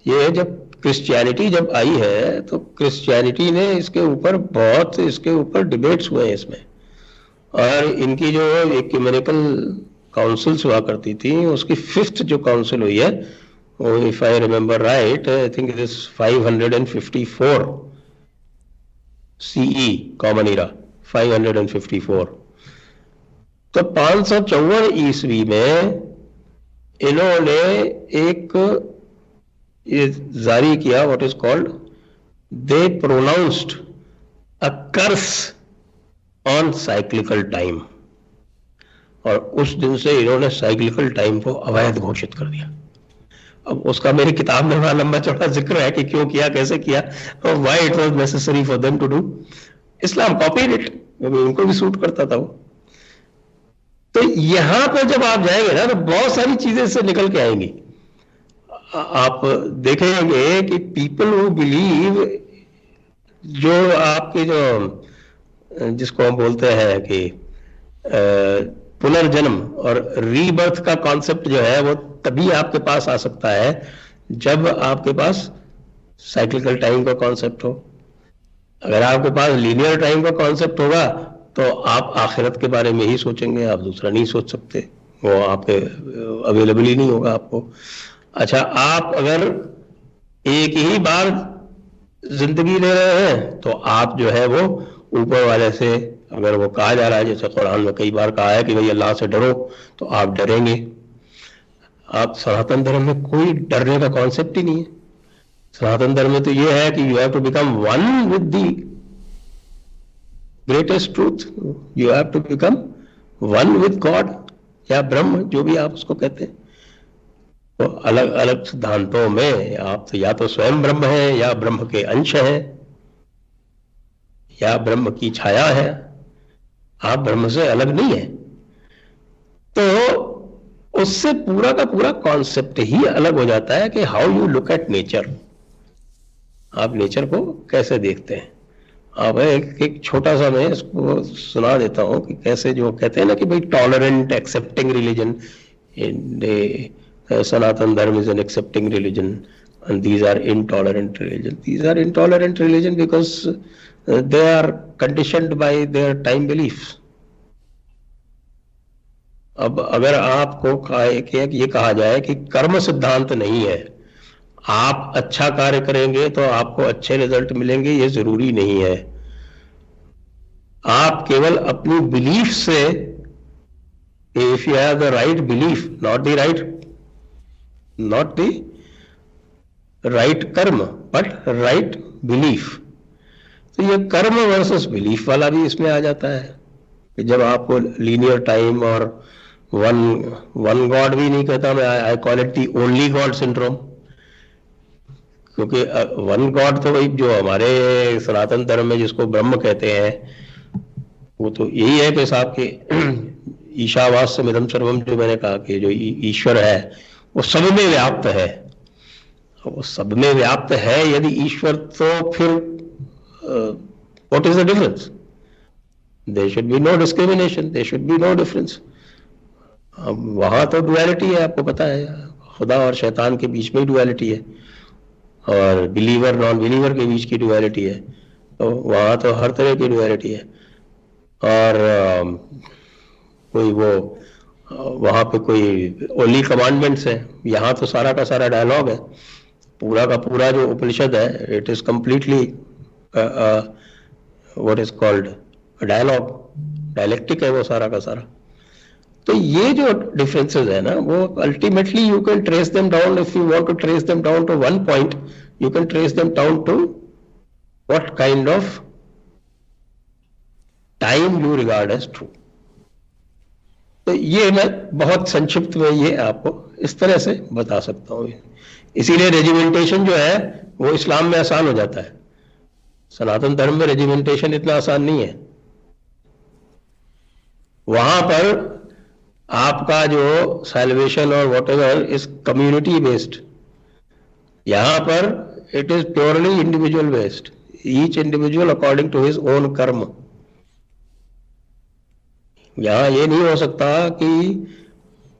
ये जब क्रिश्चियनिटी जब आई है तो क्रिश्चियनिटी ने इसके ऊपर डिबेट्स हुए हैं इसमें, और इनकी जो इक्यूमेनिकल काउंसिल्स हुआ करती थी, उसकी 5th जो काउंसिल हुई है वो, if I remember right, I think it is 554 CE common era, 554। तो 554 ईस्वी में इन्होंने एक ये जारी किया, what is called, they pronounced a curse on cyclical time, और उस दिन से इन्होंने साइक्लिकल टाइम को अवैध घोषित कर दिया। अब उसका मेरी किताब में बड़ा लंबा चौड़ा जिक्र है कि क्यों किया, कैसे किया, और why it was necessary for them to do. Islam copied it, क्योंकि उनको भी सूट करता था वो। तो यहां पर जब आप जाएंगे ना तो बहुत सारी चीजें इससे निकल के आएंगी। आप देखेंगे कि पीपल हु बिलीव, जो आपके जो जिसको हम बोलते हैं कि पुनर्जन्म और रीबर्थ का कॉन्सेप्ट जो है वो तभी आपके पास आ सकता है जब आपके पास साइक्लिकल टाइम का कॉन्सेप्ट हो। अगर आपके पास लीनियर टाइम का कॉन्सेप्ट होगा तो आप आखिरत के बारे में ही सोचेंगे, आप दूसरा नहीं सोच सकते, वो आपके अवेलेबल ही नहीं होगा आपको। अच्छा, आप अगर एक ही बार जिंदगी ले रहे हैं तो आप जो है वो ऊपर वाले से, अगर वो कहा जा रहा है, जैसे कुरान में कई बार कहा है कि भाई अल्लाह से डरो, तो आप डरेंगे। आप सनातन धर्म में कोई डरने का कॉन्सेप्ट ही नहीं है। सनातन धर्म में तो ये है कि you have to become one with the greatest truth, you have to become one with God या ब्रह्म, जो भी आप उसको कहते हैं। तो अलग अलग सिद्धांतों में आप तो या तो स्वयं ब्रह्म है, या ब्रह्म के अंश है, या ब्रह्म की छाया है, आप ब्रह्म से अलग नहीं है। तो उससे पूरा का पूरा कॉन्सेप्ट ही अलग हो जाता है कि how you look at nature. आप नेचर को कैसे देखते हैं। अब एक छोटा सा मैं इसको सुना देता हूँ कि कैसे, जो कहते हैं ना कि भाई टॉलरेंट एक्सेप्टिंग रिलीजन, सनातन धर्म is an accepting religion and these are intolerant religion. These are intolerant religion because they are conditioned by their time beliefs. अब अगर आपको ये कहा जाए कि कर्म सिद्धांत नहीं है, आप अच्छा कार्य करेंगे तो आपको अच्छे रिजल्ट मिलेंगे, ये जरूरी नहीं है। आप केवल अपनी बिलीफ से, if you have the right belief, not the right कर्म बट राइट बिलीफ, तो ये कर्म वर्सेस बिलीफ वाला भी इसमें आ जाता है कि जब आपको लीनियर टाइम और वन गॉड भी नहीं कहता मैं, I call it the only God syndrome, क्योंकि वन गॉड तो भाई जो हमारे सनातन धर्म में जिसको ब्रह्म कहते हैं, वो तो यही है कि साहब के ईशावास्य मिदम सर्वम, जो मैंने कहा कि जो ईश्वर है वो सब में व्याप्त है। वो सब में व्याप्त है यदि ईश्वर, तो फिर what is the difference? There should be no discrimination, there should be no difference. अब वहां तो डुअलिटी है, आपको पता है, खुदा और शैतान के बीच में ही डुअलिटी है, और बिलीवर नॉन बिलीवर के बीच की डुअलिटी है, तो वहां तो हर तरह की डुअलिटी है। और कोई वो वहां पे कोई ओनली कमांडमेंट्स है, यहाँ तो सारा का सारा डायलॉग है, पूरा का पूरा जो उपनिषद है, it is completely what is called dialogue, dialectic है वो सारा का सारा। तो ये जो डिफरेंसेस है ना, वो ultimately you can trace them down, if you want to trace them down to one point, you can trace them down to what kind of time you regard as true. तो ये मैं बहुत संक्षिप्त में ये आपको इस तरह से बता सकता हूं। इसीलिए रेजिमेंटेशन जो है वो इस्लाम में आसान हो जाता है, सनातन धर्म में रेजिमेंटेशन इतना आसान नहीं है। वहां पर आपका जो सैल्वेशन और व्हाटएवर इज कम्युनिटी बेस्ड, यहां पर it is purely individual based, each individual according to his own karma. यहां ये नहीं हो सकता कि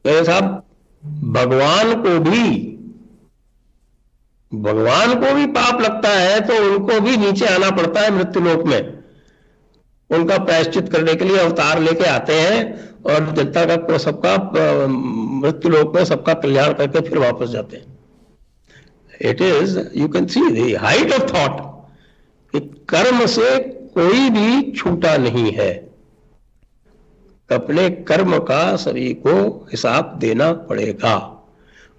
साहब भगवान को भी पाप लगता है तो उनको भी नीचे आना पड़ता है मृत्युलोक में, उनका प्रायश्चित करने के लिए अवतार लेके आते हैं और जनता का सबका मृत्युलोक में सबका कल्याण करके फिर वापस जाते हैं। It is, you can see the height of thought कि कर्म से कोई भी छूटा नहीं है, अपने कर्म का सभी को हिसाब देना पड़ेगा।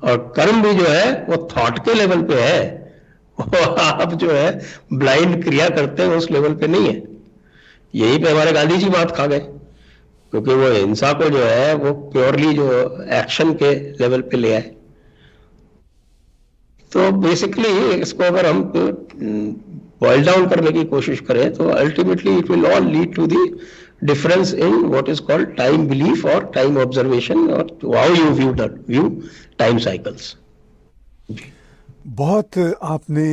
और कर्म भी जो है वो थॉट के लेवल पे है, वो आप जो है ब्लाइंड क्रिया करते हैं उस लेवल पे नहीं है। यही पे हमारे गांधी जी बात खा गए, क्योंकि वो हिंसा को जो है वो प्योरली जो एक्शन के लेवल पे ले आए। तो बेसिकली इसको अगर हम बॉइल डाउन करने की कोशिश करें तो ultimately it will all lead to the difference in what is called time belief or time observation or how you view time cycles. बहुत आपने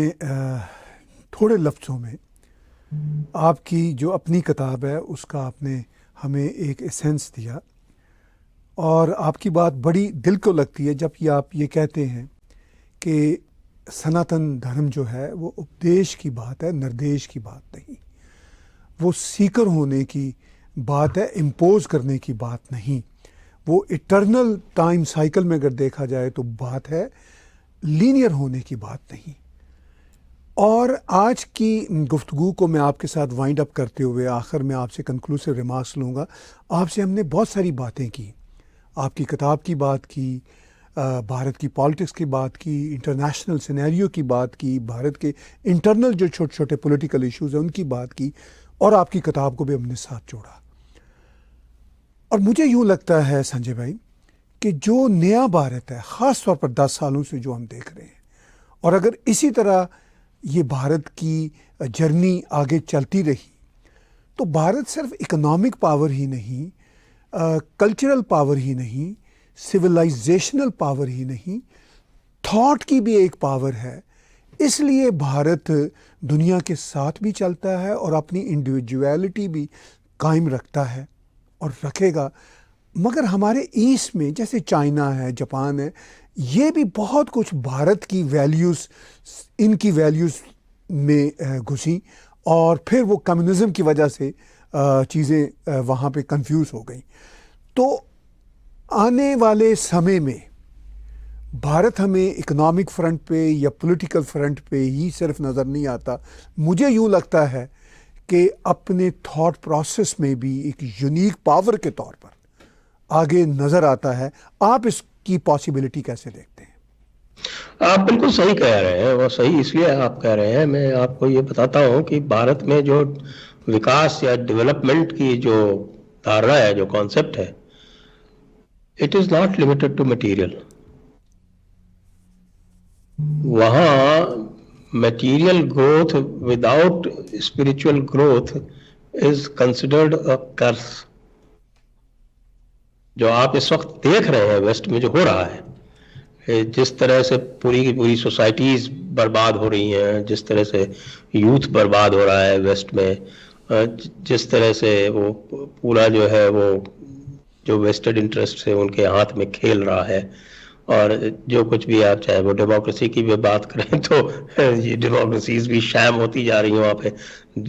थोड़े लफ्ज़ों में आपकी जो अपनी किताब है उसका आपने हमें एक एसेंस दिया, और आपकी बात बड़ी दिल को लगती है जब आप ये कहते हैं कि सनातन धर्म जो है वो उपदेश की बात है, निर्देश की बात नहीं, वो सीकर होने की बात है, इम्पोज करने की बात नहीं। वो इटर्नल टाइम साइकिल में अगर देखा जाए तो बात है लीनियर होने की बात नहीं। और आज की गुफ्तगू को मैं आपके साथ वाइंड अप करते हुए आखिर में आपसे कंक्लूसिव रिमार्क्स लूँगा। आपसे हमने बहुत सारी बातें की, आपकी किताब की बात की, भारत की पॉलिटिक्स की बात की, इंटरनेशनल सिनेरियो की बात की, भारत के इंटरनल जो छोटे छोटे पॉलिटिकल इश्यूज़ हैं उनकी बात की, और आपकी किताब को भी हमने साथ जोड़ा। और मुझे यूँ लगता है संजय भाई कि जो नया भारत है, ख़ास तौर पर 10 सालों से जो हम देख रहे हैं, और अगर इसी तरह ये भारत की जर्नी आगे चलती रही तो भारत सिर्फ इकोनॉमिक पावर ही नहीं, कल्चरल पावर ही नहीं, सिविलाइजेशनल पावर ही नहीं, थॉट की भी एक पावर है। इसलिए भारत दुनिया के साथ भी चलता है और अपनी इंडिविजुअलिटी भी कायम रखता है और रखेगा। मगर हमारे ईस्ट में जैसे चाइना है, जापान है, ये भी बहुत कुछ भारत की वैल्यूज़, इनकी वैल्यूज़ में घुसी और फिर वो कम्युनिज़म की वजह से चीज़ें वहाँ पे कंफ्यूज हो गई। तो आने वाले समय में भारत हमें इकोनॉमिक फ्रंट पे या पॉलिटिकल फ्रंट पे ही सिर्फ नज़र नहीं आता, मुझे यूँ लगता है कि अपने थॉट प्रोसेस में भी एक यूनिक पावर के तौर पर आगे नज़र आता है। आप इसकी पॉसिबिलिटी कैसे देखते हैं? आप बिल्कुल सही कह रहे हैं, और सही इसलिए आप कह रहे हैं। मैं आपको ये बताता हूँ कि भारत में जो विकास या डेवलपमेंट की जो धारणा है, जो कॉन्सेप्ट है, it is not limited to material. वहाँ material growth without spiritual growth is considered a curse. जो आप इस वक्त देख रहे हैं वेस्ट में जो हो रहा है, जिस तरह से पूरी की पूरी सोसाइटीज बर्बाद हो रही हैं, जिस तरह से यूथ बर्बाद हो रहा है वेस्ट में, जिस तरह से वो पूरा जो है वो जो वेस्टेड इंटरेस्ट से उनके हाथ में खेल रहा है, और जो कुछ भी आप चाहे वो डेमोक्रेसी की भी बात करें तो ये डेमोक्रेसीज भी शैम होती जा रही हैं वहाँ पे।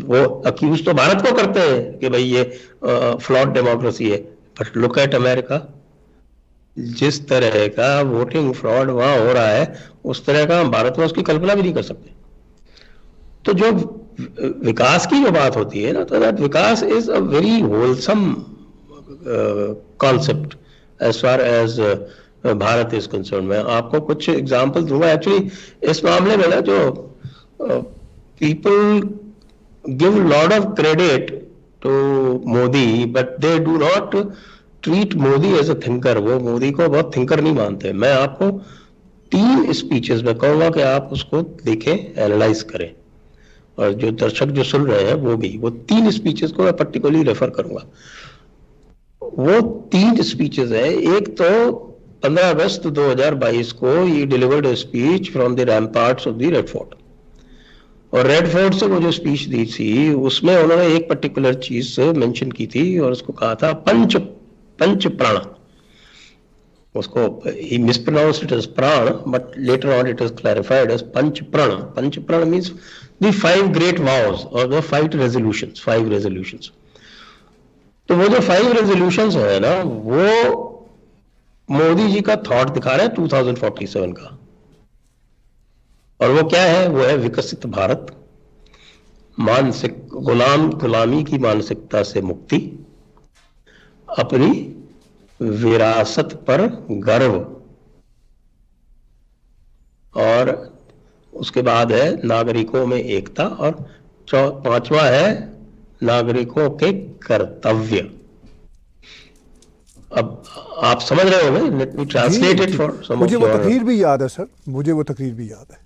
वो अक्यूज तो भारत को करते हैं कि भाई ये फ्लॉड डेमोक्रेसी है, बट लुक एट अमेरिका। जिस तरह का वोटिंग फ्रॉड वहाँ हो रहा है, उस तरह का हम भारत में उसकी कल्पना भी नहीं कर सकते। तो जो विकास की जो बात होती है ना, तो that vikas is a very wholesome concept as far as Bharat is concerned. मैं आपको कुछ एग्जांपल दूंगा। एक्चुअली इस मामले में ना जो people give lot of credit to Modi, but they do not treat Modi as a thinker. वो मोदी को बहुत थिंकर नहीं मानते। मैं आपको 3 स्पीचेस में कहूंगा कि आप उसको देखें, एनालाइज करें, और जो दर्शक जो सुन रहे हैं वो 3 स्पीचेस को मैं पर्टिकुलरली रेफर करूंगा। वो 3 स्पीचेस है। एक तो 15 अगस्त 2022 को ये delivered speech from the ramparts of the red fort, और रेड फोर्ट से वो जो स्पीच दी थी उसमें उन्होंने एक पर्टिकुलर चीज मेंशन की थी और उसको कहा था पंच प्राण। उसको he mispronounced it as प्राण, but later on it is clarified as पंच प्राण। पंच प्राण means the 5 great vows or the 5 resolutions। तो वो जो 5 resolutions है ना, वो मोदी जी का थॉट दिखा रहे हैं 2047 का। और वो क्या है? वो है विकसित भारत, मानसिक गुलामी की मानसिकता से मुक्ति, अपनी विरासत पर गर्व, और उसके बाद है नागरिकों में एकता, और 5वां है नागरिकों के कर्तव्य। अब आप समझ रहे होंगे, let me translate it for some of मुझे वो तकरीर भी याद है सर, मुझे वो तकरीर भी याद है।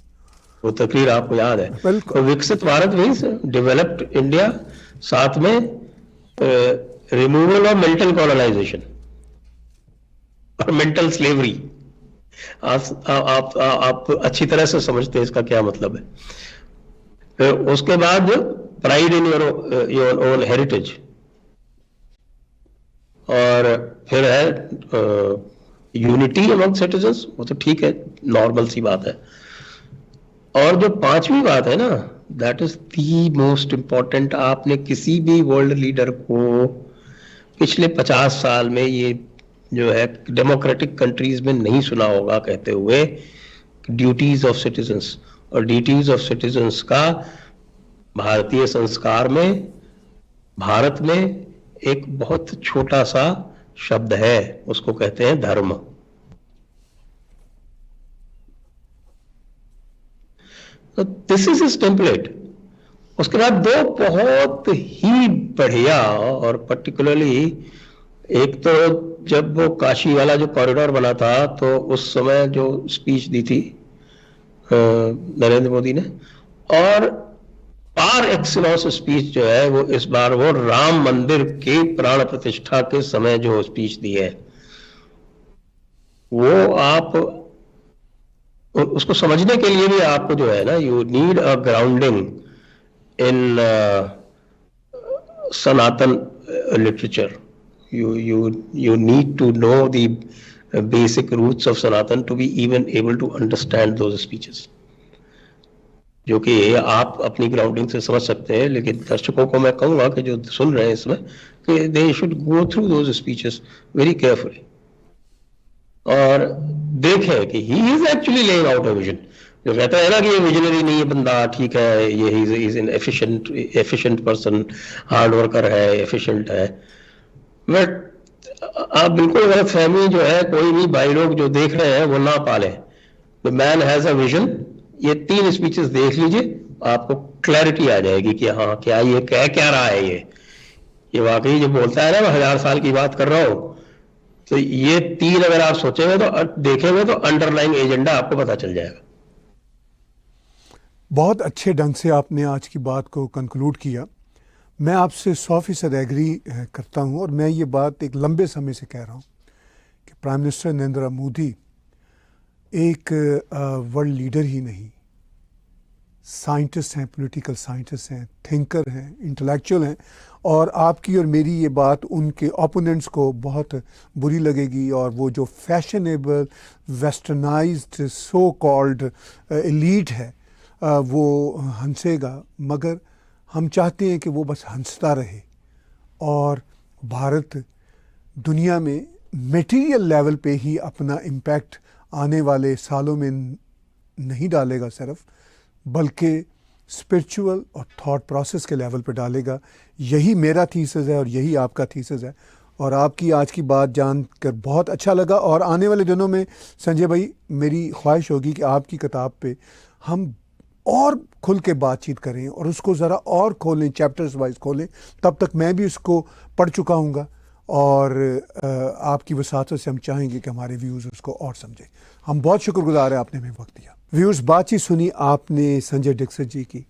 वो तकरीर आपको याद है? तो विकसित भारत मीन्स डेवलप्ड इंडिया, साथ में रिमूवल ऑफ मेंटल कॉलोनाइजेशन और मेंटल स्लेवरी। आप अच्छी तरह से समझते हैं इसका क्या मतलब है। उसके बाद pride in your own heritage, और फिर है यूनिटी अमंग सिटीजन्स। वो तो ठीक है, नॉर्मल सी बात है। और जो 5वीं बात है ना, that is the most important. आपने किसी भी वर्ल्ड लीडर को पिछले 50 साल में ये जो है डेमोक्रेटिक कंट्रीज में नहीं सुना होगा कहते हुए ड्यूटीज ऑफ सिटीजन्स। और ड्यूटीज ऑफ सिटीजन्स का भारतीय संस्कार में, भारत में एक बहुत छोटा सा शब्द है, उसको कहते हैं धर्म। तो दिस इज हिज टेम्पलेट। उसके बाद 2 बहुत ही बढ़िया, और पर्टिकुलरली एक तो जब वो काशी वाला जो कॉरिडोर बना था, तो उस समय जो स्पीच दी थी नरेंद्र मोदी ने, और पार एक्सीलेंस स्पीच जो है वो इस बार वो राम मंदिर के प्राण प्रतिष्ठा के समय जो स्पीच दी है, वो आप उसको समझने के लिए भी आपको जो है ना, you need a grounding in Sanatan literature. You need to know the basic roots of Sanatan to be even able to understand those speeches. जो कि आप अपनी ग्राउंडिंग से समझ सकते हैं, लेकिन दर्शकों को मैं कहूँगा कि जो सुन रहे हैं इसमें, कि they should go through those speeches very carefully और देखें कि he is actually laying out a vision. जो कहता है ना कि ये विजनरी नहीं है बंदा, ठीक है, ये he is an efficient person, hard worker है, एफिशिएंट है, बट आप बिल्कुल गलत फहमी जो है कोई भी भाई लोग जो देख रहे हैं वो ना पालें. The man has a vision. ये 3 स्पीचेस देख लीजिए, आपको क्लैरिटी आ जाएगी कि हाँ क्या ये कह क्या रहा है. ये वाकई जो बोलता है ना, मैं 1000 साल की बात कर रहा हूँ, तो ये 3 अगर आप सोचेंगे तो देखेंगे तो अंडरलाइंग एजेंडा आपको पता चल जाएगा. बहुत अच्छे ढंग से आपने आज की बात को कंक्लूड किया. मैं आपसे 100% एग्री करता हूँ और मैं ये बात एक लंबे समय से कह रहा हूँ कि प्राइम मिनिस्टर नरेंद्र मोदी एक वर्ल्ड लीडर ही नहीं, साइंटिस्ट हैं, पॉलिटिकल साइंटिस्ट हैं, थिंकर हैं, इंटेलेक्चुअल हैं. और आपकी और मेरी ये बात उनके ओपोनेंट्स को बहुत बुरी लगेगी और वो जो fashionable westernised so called elite है वो हंसेगा. मगर हम चाहते हैं कि वो बस हंसता रहे और भारत दुनिया में मटेरियल लेवल पे ही अपना इम्पैक्ट आने वाले सालों में नहीं डालेगा सिर्फ, बल्कि स्पिरिचुअल और थॉट प्रोसेस के लेवल पे डालेगा. यही मेरा थीसिस है और यही आपका थीसिस है. और आपकी आज की बात जानकर बहुत अच्छा लगा. और आने वाले दिनों में संजय भाई, मेरी ख्वाहिश होगी कि आपकी किताब पे हम और खुल के बातचीत करें और उसको ज़रा और खोलें, चैप्टर्स वाइज खोलें. तब तक मैं भी उसको पढ़ चुका हूँगा और आपकी वसात से हम चाहेंगे कि हमारे व्यूज़ उसको और समझें. हम बहुत शुक्रगुजार हैं आपने हमें वक्त दिया. व्यूज़, बातचीत सुनी आपने संजय दीक्षित जी की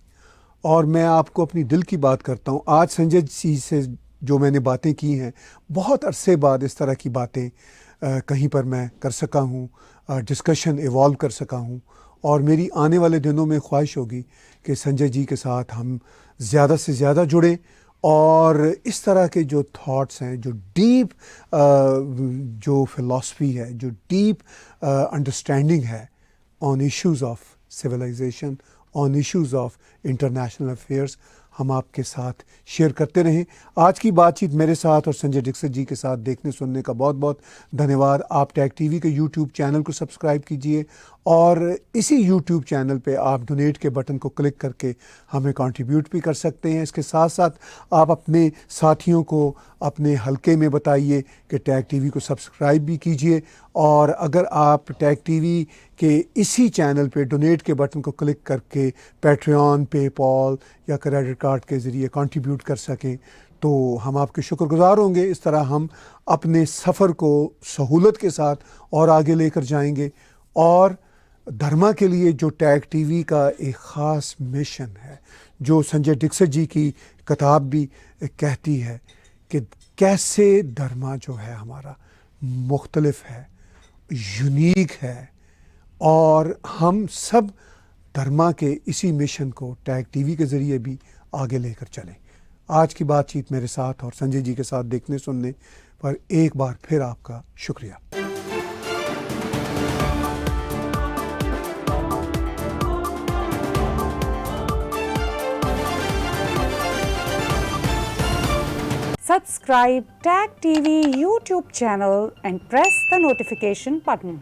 और मैं आपको अपनी दिल की बात करता हूँ. आज संजय जी से जो मैंने बातें की हैं, बहुत अरसे बाद इस तरह की बातें कहीं पर मैं कर सका हूँ, डिस्कशन इवॉल्व कर सका हूँ. और मेरी आने वाले दिनों में ख्वाहिश होगी कि संजय जी के साथ हम ज़्यादा से ज़्यादा जुड़ें और इस तरह के जो थॉट्स हैं, जो डीप जो फिलॉसफी है, जो डीप अंडरस्टैंडिंग है on issues of civilization, on issues of international affairs, हम आपके साथ शेयर करते रहें. आज की बातचीत मेरे साथ और संजय दीक्षित जी के साथ देखने सुनने का बहुत बहुत धन्यवाद. आप टैग टीवी के यूट्यूब चैनल को सब्सक्राइब कीजिए और इसी यूट्यूब चैनल पे आप डोनेट के बटन को क्लिक करके हमें कंट्रीब्यूट भी कर सकते हैं. इसके साथ साथ आप अपने साथियों को अपने हलके में बताइए कि टैग टीवी को सब्सक्राइब भी कीजिए. और अगर आप टैग टीवी के इसी चैनल पे डोनेट के बटन को क्लिक करके पैट्रियन, पेपॉल या क्रेडिट कार्ड के ज़रिए कंट्रीब्यूट कर सकें तो हम आपके शुक्रगुजार होंगे. इस तरह हम अपने सफ़र को सहूलत के साथ और आगे लेकर जाएंगे. और धर्मा के लिए जो टैग टीवी का एक ख़ास मिशन है, जो संजय दीक्षित जी की किताब भी कहती है कि कैसे धर्मा जो है हमारा मुख्तलिफ है, यूनिक है, और हम सब धर्मा के इसी मिशन को टैग टीवी के ज़रिए भी आगे लेकर चलें. आज की बातचीत मेरे साथ और संजय जी के साथ देखने सुनने पर एक बार फिर आपका शुक्रिया. Subscribe Tag TV YouTube channel and press the notification button.